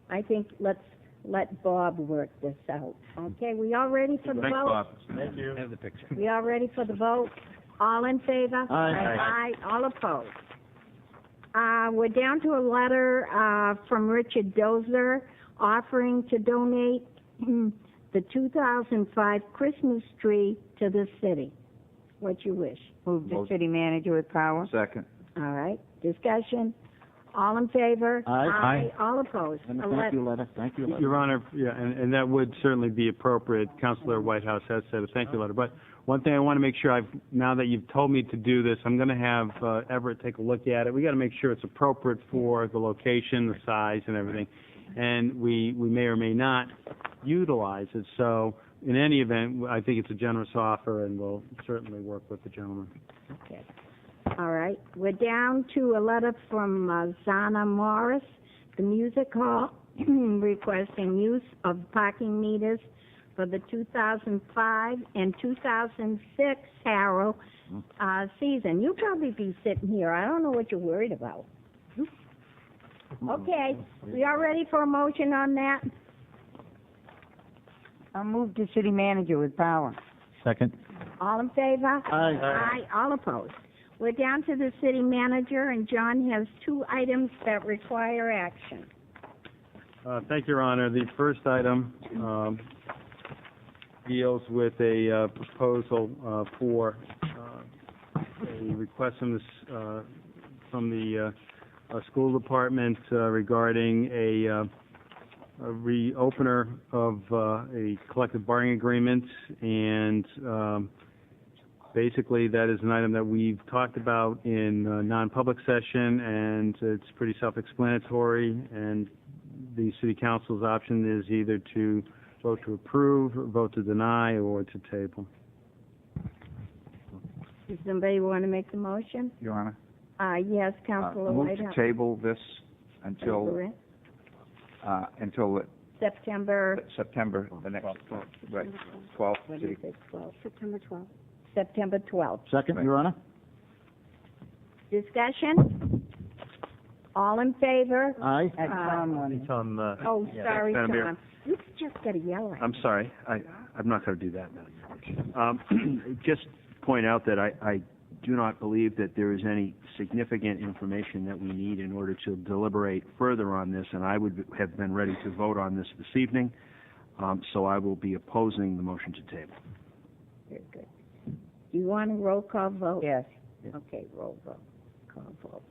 I think let's let Bob work this out. Okay, we all ready for the Thanks, vote? Bob. Thank you. Have the picture. We all ready for the vote? All in favor? Aye. Aye. All opposed? We're down to a letter from Richard Dozer offering to donate the 2005 Christmas tree to the city. What you wish? Move the city manager with power. Second. All right. Discussion? All in favor? Aye. All opposed? And A thank you, letter. letter. Thank you, letter. Your Honor, yeah, and that would certainly be appropriate. Councilor Whitehouse has said a thank you letter. But one thing I want to make sure now that you've told me to do this, I'm going to have Everett take a look at it. We got to make sure it's appropriate for the location, the size, and everything. And we may or may not utilize it. So in any event, I think it's a generous offer, and we'll certainly work with the gentleman. Okay. All right. We're down to a letter from Zana Morris, the music hall, requesting use of parking meters for the 2005 and 2006 Harold season. You'll probably be sitting here. I don't know what you're worried about. Okay. We all ready for a motion on that? I'll move the city manager with power. Second. All in favor? Aye. Aye. All opposed? We're down to the city manager, and John has two items that require action. Thank you, Your Honor. The first item deals with a proposal for a request from the school department regarding a reopener of a collective bargaining agreement, and basically that is an item that we've talked about in non-public session, and it's pretty self-explanatory, and the city council's option is either to vote to approve, vote to deny, or to table. Does somebody want to make the motion? Your Honor. Yes, Councilor Move Whitehouse. to table this until September. September, the next, right, 12th. What did you say, 12? September 12th. September 12th. Second, Your Honor. Discussion? All in favor? Aye. Tom, Oh, sorry, Madam Mayor. Tom. You just got to yell at me. I'm sorry. I'm not going to do that, Madam Mayor. Just point out that I do not believe that there is any significant information that we need in order to deliberate further on this, and I would have been ready to vote on this evening. So I will be opposing the motion to table. Very good. Do you want a roll call vote? Yes. Okay, roll call vote.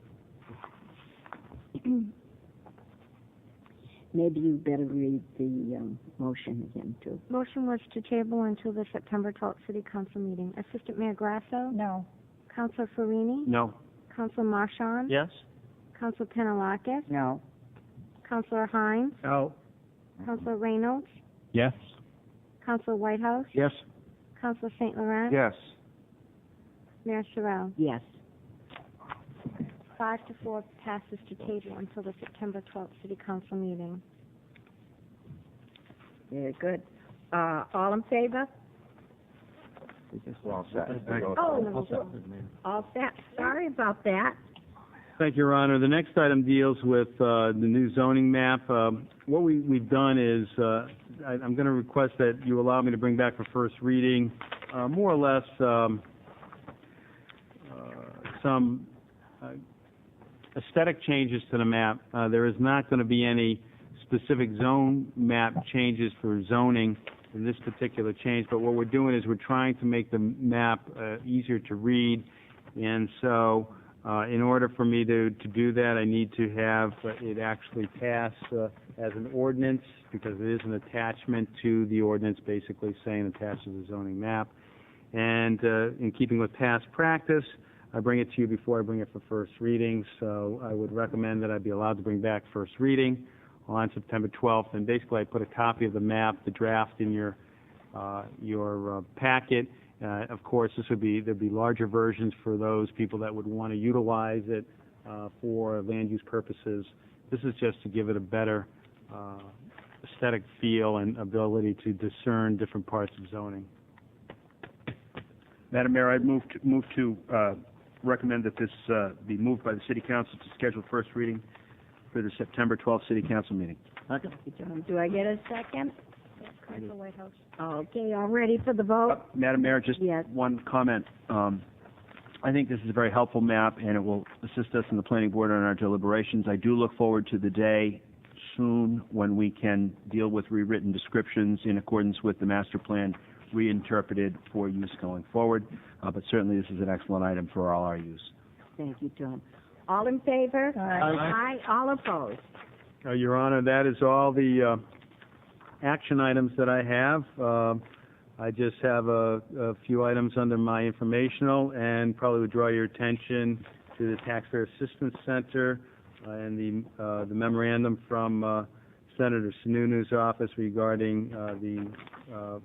Maybe you better read the motion again, too. Motion was to table until the September 12th City Council meeting. Assistant Mayor Grasso? No. Councilor Farini? No. Councilor Marchand? yes? Councilor Penelakis? No. Councilor Hines? No. Councilor Reynolds? Yes. Councilor Whitehouse? Yes. Councilor St. Laurent? Yes. Mayor Sorrell? Yes. 5-4 passes to table until the September 12th City Council meeting. Very good. All in favor? We're all set. Oh, all set. Sorry about that. Thank you, Your Honor. The next item deals with the new zoning map. What we've done is I'm going to request that you allow me to bring back for first reading more or less some aesthetic changes to the map. There is not going to be any specific zone map changes for zoning in this particular change, but what we're doing is we're trying to make the map easier to read, and so in order for me to do that, I need to have it actually pass as an ordinance, because it is an attachment to the ordinance, basically saying attached to the zoning map. And in keeping with past practice, I bring it to you before I bring it for first reading, so I would recommend that I be allowed to bring back first reading on September 12th. And basically, I put a copy of the map, the draft, in your packet. Of course, there'd be larger versions for those people that would want to utilize it for land use purposes. This is just to give it a better aesthetic feel and ability to discern different parts of zoning. Madam Mayor, I'd move to recommend that this be moved by the City Council to schedule first reading for the September 12th City Council meeting. Do I get a second? Council Whitehouse. Okay, all ready for the vote? Madam Mayor, just one comment. I think this is a very helpful map, and it will assist us in the Planning Board on our deliberations. I do look forward to the day soon when we can deal with rewritten descriptions in accordance with the master plan, reinterpreted for use going forward. But certainly this is an excellent item for all our use. Thank you, John. All in favor? Aye. All opposed? Your Honor, that is all the action items that I have. I just have a few items under my informational, and probably would draw your attention to the Taxpayer Assistance Center and the memorandum from Senator Sununu's office regarding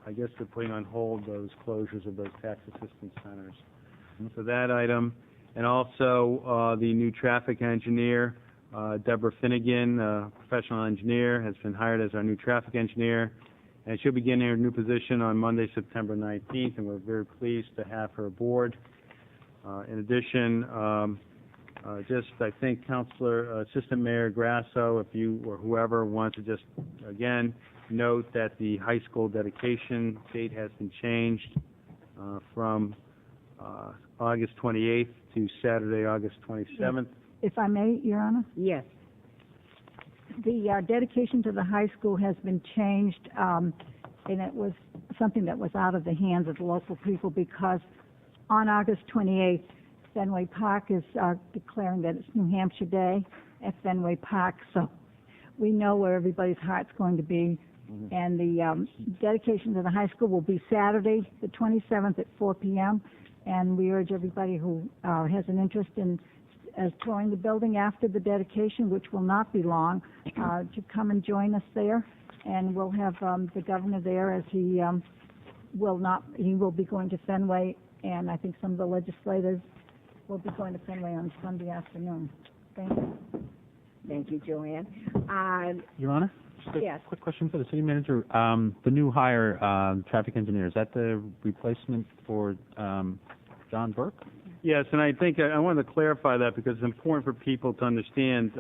I guess they're putting on hold those closures of those tax assistance centers. So that item, and also the new traffic engineer, Deborah Finnegan, professional engineer, has been hired as our new traffic engineer, and she'll begin her new position on Monday, September 19th, and we're very pleased to have her aboard. In addition, I think Councilor Assistant Mayor Grasso, if you or whoever wants to just, again, note that the high school dedication date has been changed from August 28th to Saturday, August 27th. If I may, Your Honor? Yes. The dedication to the high school has been changed, and it was something that was out of the hands of the local people, because on August 28th, Fenway Park is declaring that it's New Hampshire Day at Fenway Park, so we know where everybody's heart's going to be. Mm-hmm. And the dedication to the high school will be Saturday, the 27th at 4 p.m., and we urge everybody who has an interest in touring the building after the dedication, which will not be long, to come and join us there. And we'll have the governor there, as he will be going to Fenway, and I think some of the legislators will be going to Fenway on Sunday afternoon. Thank you. Thank you, Joanne. Your Honor? Just a Yes. quick question for the city manager. The new hire, traffic engineer, is that the replacement for John Burke? Yes, and I think I wanted to clarify that because it's important for people to understand.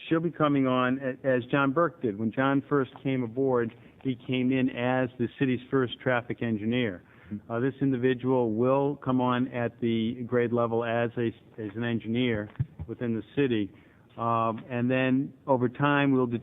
She'll be coming on as John Burke did. When John first came aboard, he came in as the city's first traffic engineer. This individual will come on at the grade level as an engineer within the city, and then over time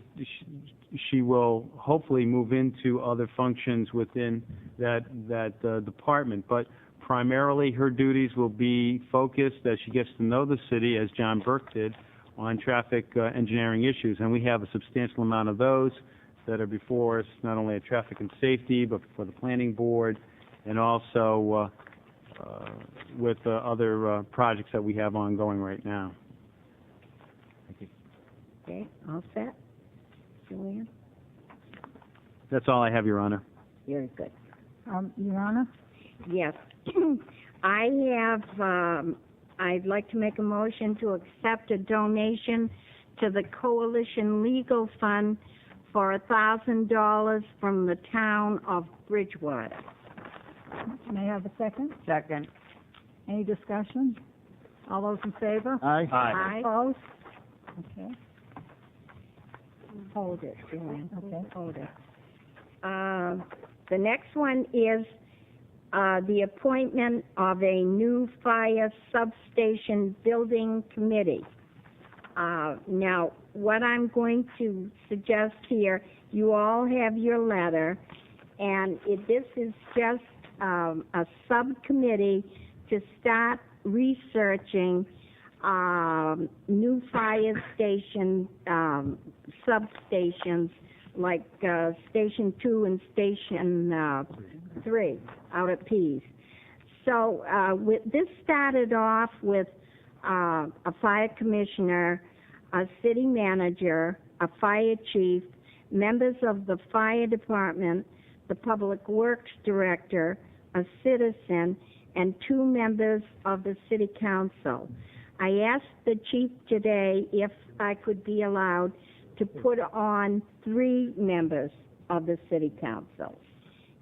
she will hopefully move into other functions within that department. But primarily, her duties will be focused as she gets to know the city, as John Burke did, on traffic engineering issues, and we have a substantial amount of those that are before us, not only at Traffic and Safety, but before the Planning Board, and also with other projects that we have ongoing right now. Thank you. Okay, all set? Joanne? That's all I have, Your Honor. Very good. Your Honor? Yes. I'd like to make a motion to accept a donation to the Coalition Legal Fund for $1,000 from the town of Bridgewater. May I have a second? Second. Any discussion? All those in favor? Aye. Aye. Opposed? Okay. Hold it, Joanne. Okay. Hold it. The next one is the appointment of a new fire substation building committee. Now, what I'm going to suggest here, you all have your letter, and this is just a subcommittee to start researching new fire station substations like Station 2 and Station 3 out at Pease. So this started off with a fire commissioner, a city manager, a fire chief, members of the fire department, the public works director, a citizen, and 2 members of the city council. I asked the chief today if I could be allowed to put on 3 members of the city council.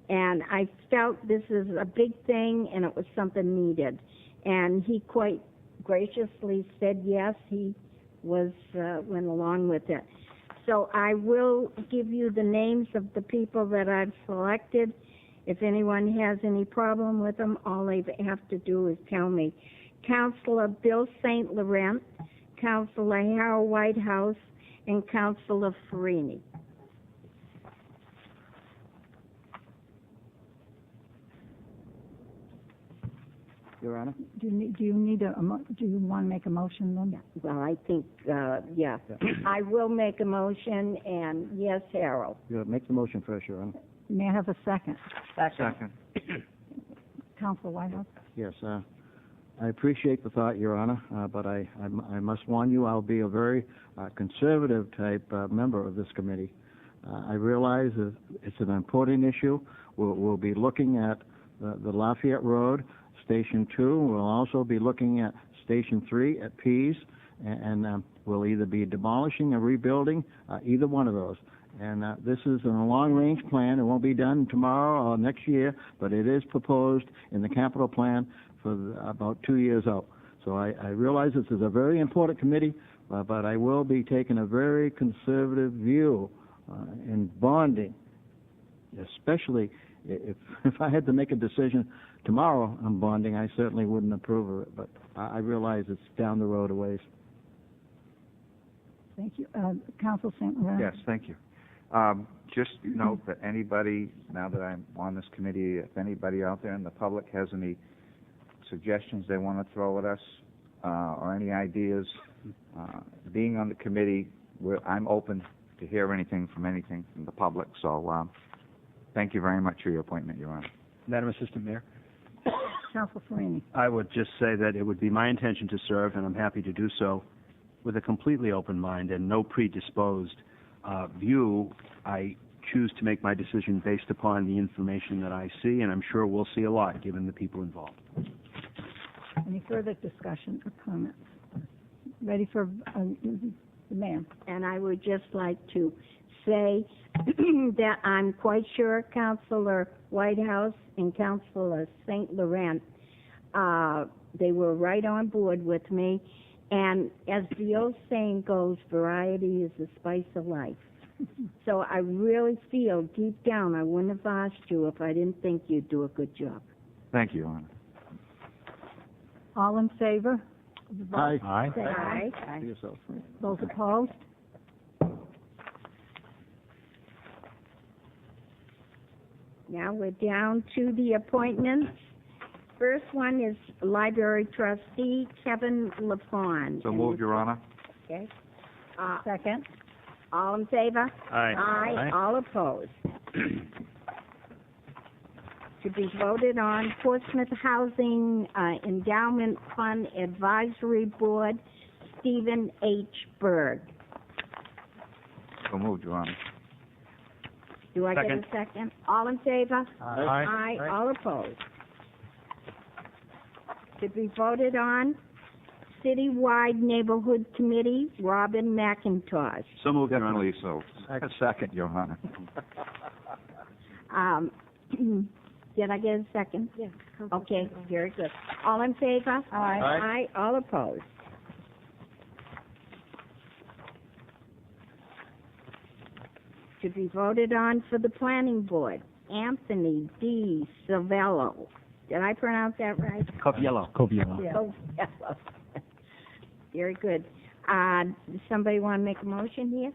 And I felt this is a big thing and it was something needed. And he quite graciously said yes, he went along with it. So I will give you the names of the people that I've selected. If anyone has any problem with them, all they have to do is tell me. Councilor Bill St. Laurent, Councilor Harold Whitehouse, and Councilor Farini. Your Honor? Do you want to make a motion then? Well, I think, yeah. I will make a motion, and yes, Harold. Yeah, make the motion first, Your Honor. May I have a second? Second. Council Whitehouse? Yes, I appreciate the thought, Your Honor, but I must warn you, I'll be a very conservative type member of this committee. I realize that it's an important issue. We'll be looking at the Lafayette Road, Station 2. We'll also be looking at Station 3 at Pease, and we'll either be demolishing or rebuilding either one of those. And this is a long-range plan. It won't be done tomorrow or next year, but it is proposed in the capital plan for about 2 years out. So I realize this is a very important committee, but I will be taking a very conservative view in bonding, especially if I had to make a decision tomorrow on bonding. I certainly wouldn't approve of it, but I realize it's down the road a ways. Thank you. Council St. Laurent? Yes, thank you. Just note that anybody, now that I'm on this committee, if anybody out there in the public has any suggestions they want to throw at us or any ideas, being on the committee, I'm open to hear anything from the public. So thank you very much for your appointment, Your Honor. Madam Assistant Mayor? Council Farini? I would just say that it would be my intention to serve, and I'm happy to do so, with a completely open mind and no predisposed view. I choose to make my decision based upon the information that I see, and I'm sure we'll see a lot given the people involved. Any further discussion or comments? Ready for the mayor? And I would just like to say that I'm quite sure Councilor Whitehouse and Councilor St. Laurent, they were right on board with me. And as the old saying goes, variety is the spice of life. So I really feel deep down I wouldn't have asked you if I didn't think you'd do a good job. Thank you, Your Honor. All in favor? Aye. Aye. Say aye. Aye. Yourself. Those opposed? Now we're down to the appointments. First one is Library Trustee Kevin LaFawn. So moved, Your Honor. Okay. Second. All in favor? Aye. Aye. All opposed. To be voted on, Portsmouth Housing Endowment Fund Advisory Board, Stephen H. Berg. So moved, Your Honor. Do I get a second? All in favor? Aye. Aye. All opposed. To be voted on, Citywide Neighborhood Committee, Robin McIntosh. So moved, Your Honor. So. Second, Your Honor. Did I get a second? Yeah. Okay, very good. All in favor? Aye. Aye. All opposed. To be voted on for the Planning Board, Anthony D. Savello. Did I pronounce that right? Coviello. Coviello. Yeah. Savello. Very good. Does somebody want to make a motion here?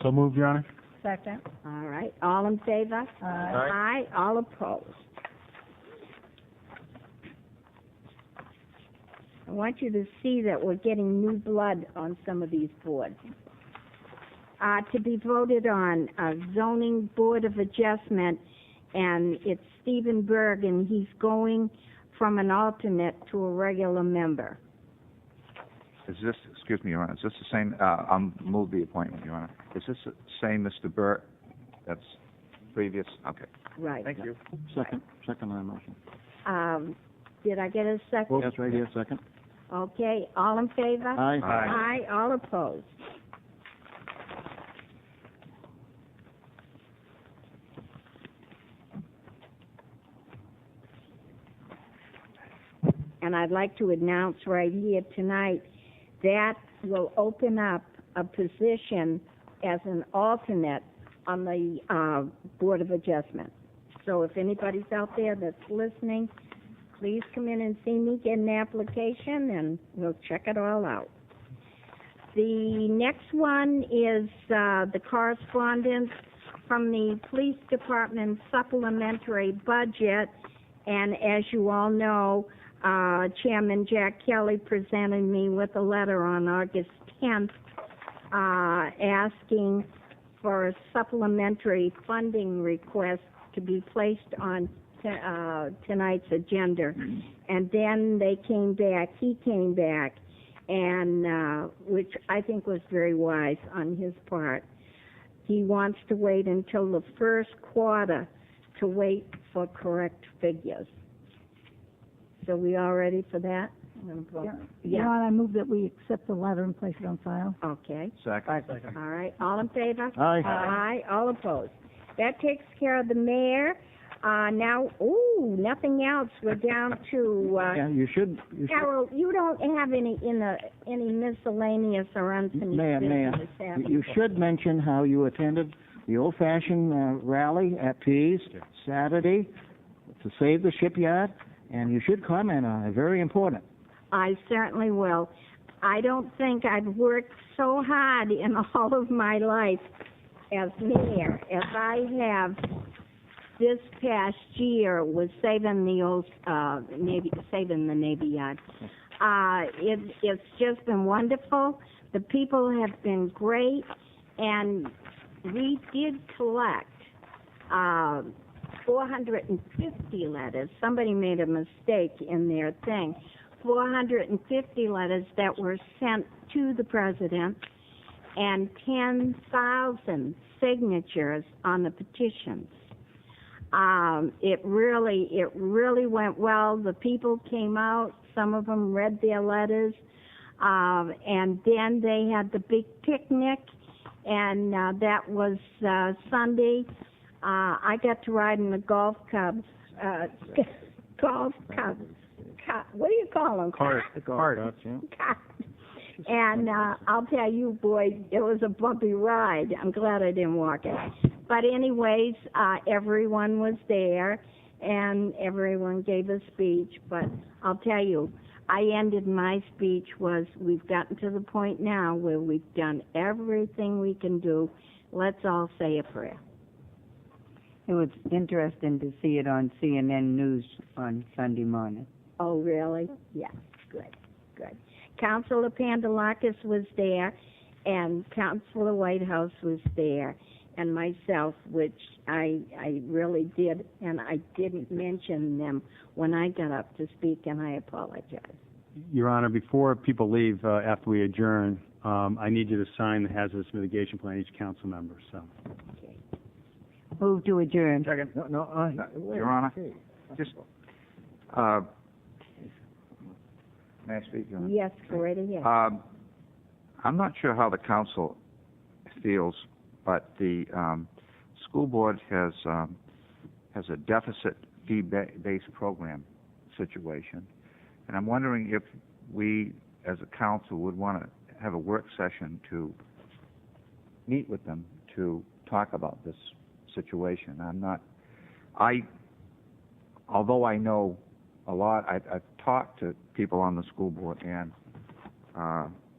So moved, Your Honor. Second. All right, all in favor? Aye. All opposed? I want you to see that we're getting new blood on some of these boards. To be voted on, zoning board of adjustment, and it's Stephen Berg, and he's going from an alternate to a regular member. Is this, excuse me, Your Honor, is this the same, I'll move the appointment, Your Honor. Is this the same Mr. Burt that's previous? Okay. Right. Thank you. Second on the motion. Did I get a second? Yes, right here, second. Okay, all in favor? Aye. Aye, all opposed? And I'd like to announce right here tonight that will open up a position as an alternate on the Board of Adjustment. So if anybody's out there that's listening, please come in and see me, get an application, and we'll check it all out. The next one is the correspondence from the Police Department supplementary budget. And as you all know, Chairman Jack Kelly presented me with a letter on August 10th asking for a supplementary funding request to be placed on tonight's agenda. And then he came back, and which I think was very wise on his part. He wants to wait until the first quarter to wait for correct figures. So we all ready for that? Your Honor, I move that we accept the letter and place it on file. Okay. Second. All right, all in favor? Aye. Aye, all opposed. That takes care of the mayor. Now, nothing else. We're down to, Yeah, you should. Carol, you don't have any miscellaneous or unfinished Mayor, business, have you should mention how you attended the old-fashioned rally at Pease Saturday to save the shipyard, and you should comment on it. Very important. I certainly will. I don't think I've worked so hard in all of my life as mayor as I have this past year with saving the old saving the Navy Yard. It's just been wonderful. The people have been great, and we did collect 450 letters. Somebody made a mistake in their thing. 450 letters that were sent to the president, and 10,000 signatures on the petitions. It really went well. The people came out. Some of them read their letters, and then they had the big picnic, and that was Sunday. I got to ride in the golf cubs. What do you call them? Cart. And I'll tell you, boy, it was a bumpy ride. I'm glad I didn't walk it. But anyways, everyone was there, and everyone gave a speech. But I'll tell you, I ended my speech was, we've gotten to the point now where we've done everything we can do. Let's all say a prayer. It was interesting to see it on CNN News on Sunday morning. Oh, really? Yeah, good. Councilor Pandalakis was there, and Councilor Whitehouse was there, and myself, which I really did, and I didn't mention them when I got up to speak, and I apologize. Your Honor, before people leave, after we adjourn, I need you to sign the hazardous mitigation plan, each council member, so. Okay. Move to adjourn. Second. Your Honor, just, may I speak, Your Honor? Yes, go right ahead. I'm not sure how the council feels, but the school board has a deficit fee-based program situation, and I'm wondering if we, as a council, would want to have a work session to meet with them to talk about this situation. Although I know a lot, I've talked to people on the school board, and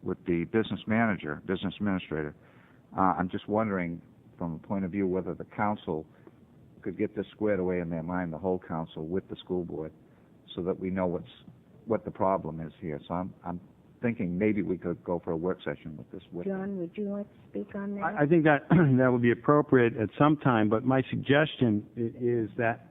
with the business administrator. I'm just wondering, from a point of view, whether the council could get this squared away in their mind, the whole council with the school board, so that we know what the problem is here. So I'm thinking maybe we could go for a work session with this. John, would you like to speak on that? I think that that would be appropriate at some time, but my suggestion is that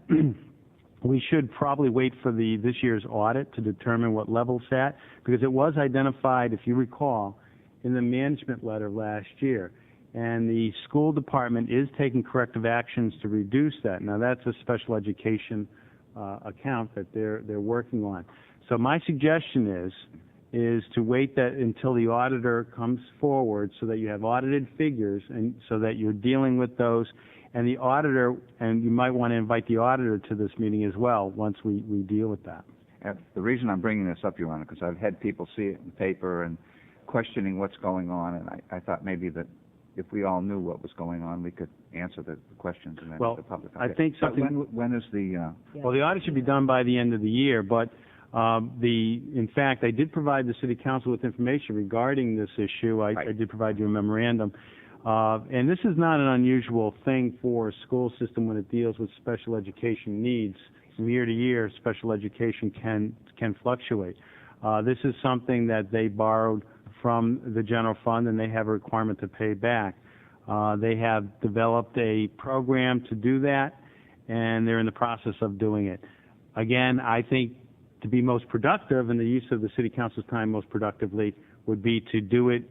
we should probably wait for this year's audit to determine what level it's at, because it was identified, if you recall, in the management letter last year. And the school department is taking corrective actions to reduce that. Now, that's a special education account that they're working on. So my suggestion is to wait until the auditor comes forward, so that you have audited figures, and so that you're dealing with those. And the auditor, and you might want to invite the auditor to this meeting as well once we deal with that. The reason I'm bringing this up, Your Honor, because I've had people see it in the paper and questioning what's going on, and I thought maybe that if we all knew what was going on, we could answer the questions and then the public. Okay. I think something. When is the? Well, the audit should be done by the end of the year, but in fact, I did provide the City Council with information regarding this issue. I did provide you a memorandum. And this is not an unusual thing for a school system when it deals with special education needs. From year to year, special education can fluctuate. This is something that they borrowed from the general fund, and they have a requirement to pay back. They have developed a program to do that, and they're in the process of doing it. Again, I think to be most productive, and the use of the City Council's time most productively, would be to do it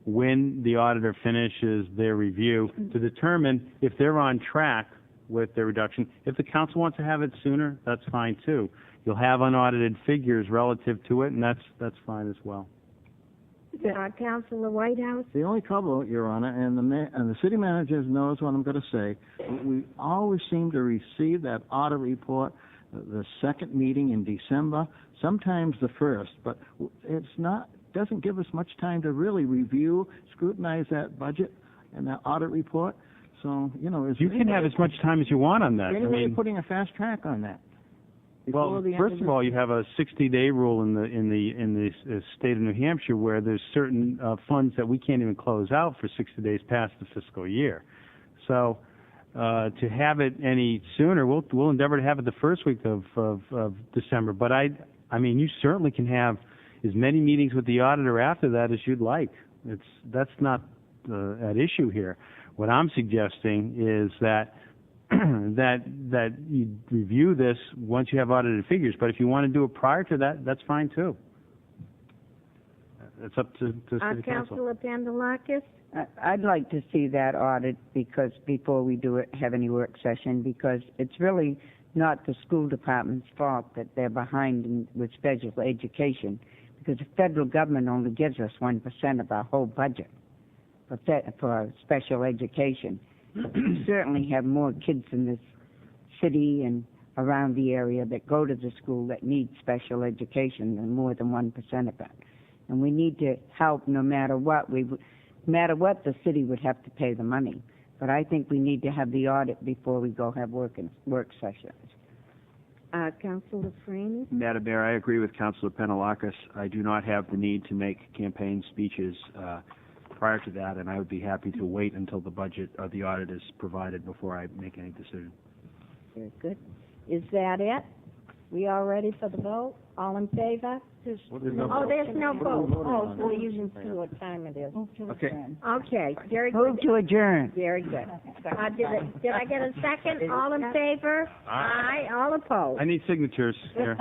when the auditor finishes their review to determine if they're on track with their reduction. If the council wants to have it sooner, that's fine too. You'll have unaudited figures relative to it, and that's fine as well. Councilor Whitehouse? The only trouble, Your Honor, and the city manager knows what I'm going to say, we always seem to receive that audit report the second meeting in December, sometimes the first, but doesn't give us much time to really review, scrutinize that budget and that audit report. So, you can have as much time as you want on that. Putting a fast track on that. Well, first of all, you have a 60-day rule in the state of New Hampshire, where there's certain funds that we can't even close out for 60 days past the fiscal year. So to have it any sooner, we'll endeavor to have it the first week of December. But you certainly can have as many meetings with the auditor after that as you'd like. That's not at issue here. What I'm suggesting is that that you review this once you have audited figures. But if you want to do it prior to that, that's fine too. It's up to City Council. Councilor Pandelakis? I'd like to see that audit before we have any work session, because it's really not the school department's fault that they're behind with special education, because the federal government only gives us 1% of our whole budget for special education. We certainly have more kids in this city and around the area that go to the school that need special education than more than 1% of that. And we need to help no matter what. No matter what, the city would have to pay the money. But I think we need to have the audit before we go have work sessions. Councilor Freeney? Madam Mayor, I agree with Councilor Penelakis. I do not have the need to make campaign speeches prior to that, and I would be happy to wait until the budget or the audit is provided before I make any decision. Very good. Is that it? We all ready for the vote? All in favor? There's no vote. Oh, so you can see what time it is. Okay. Okay, very good. Move to adjourn. Very good. Did I get a second? All in favor? Aye. All opposed? I need signatures here.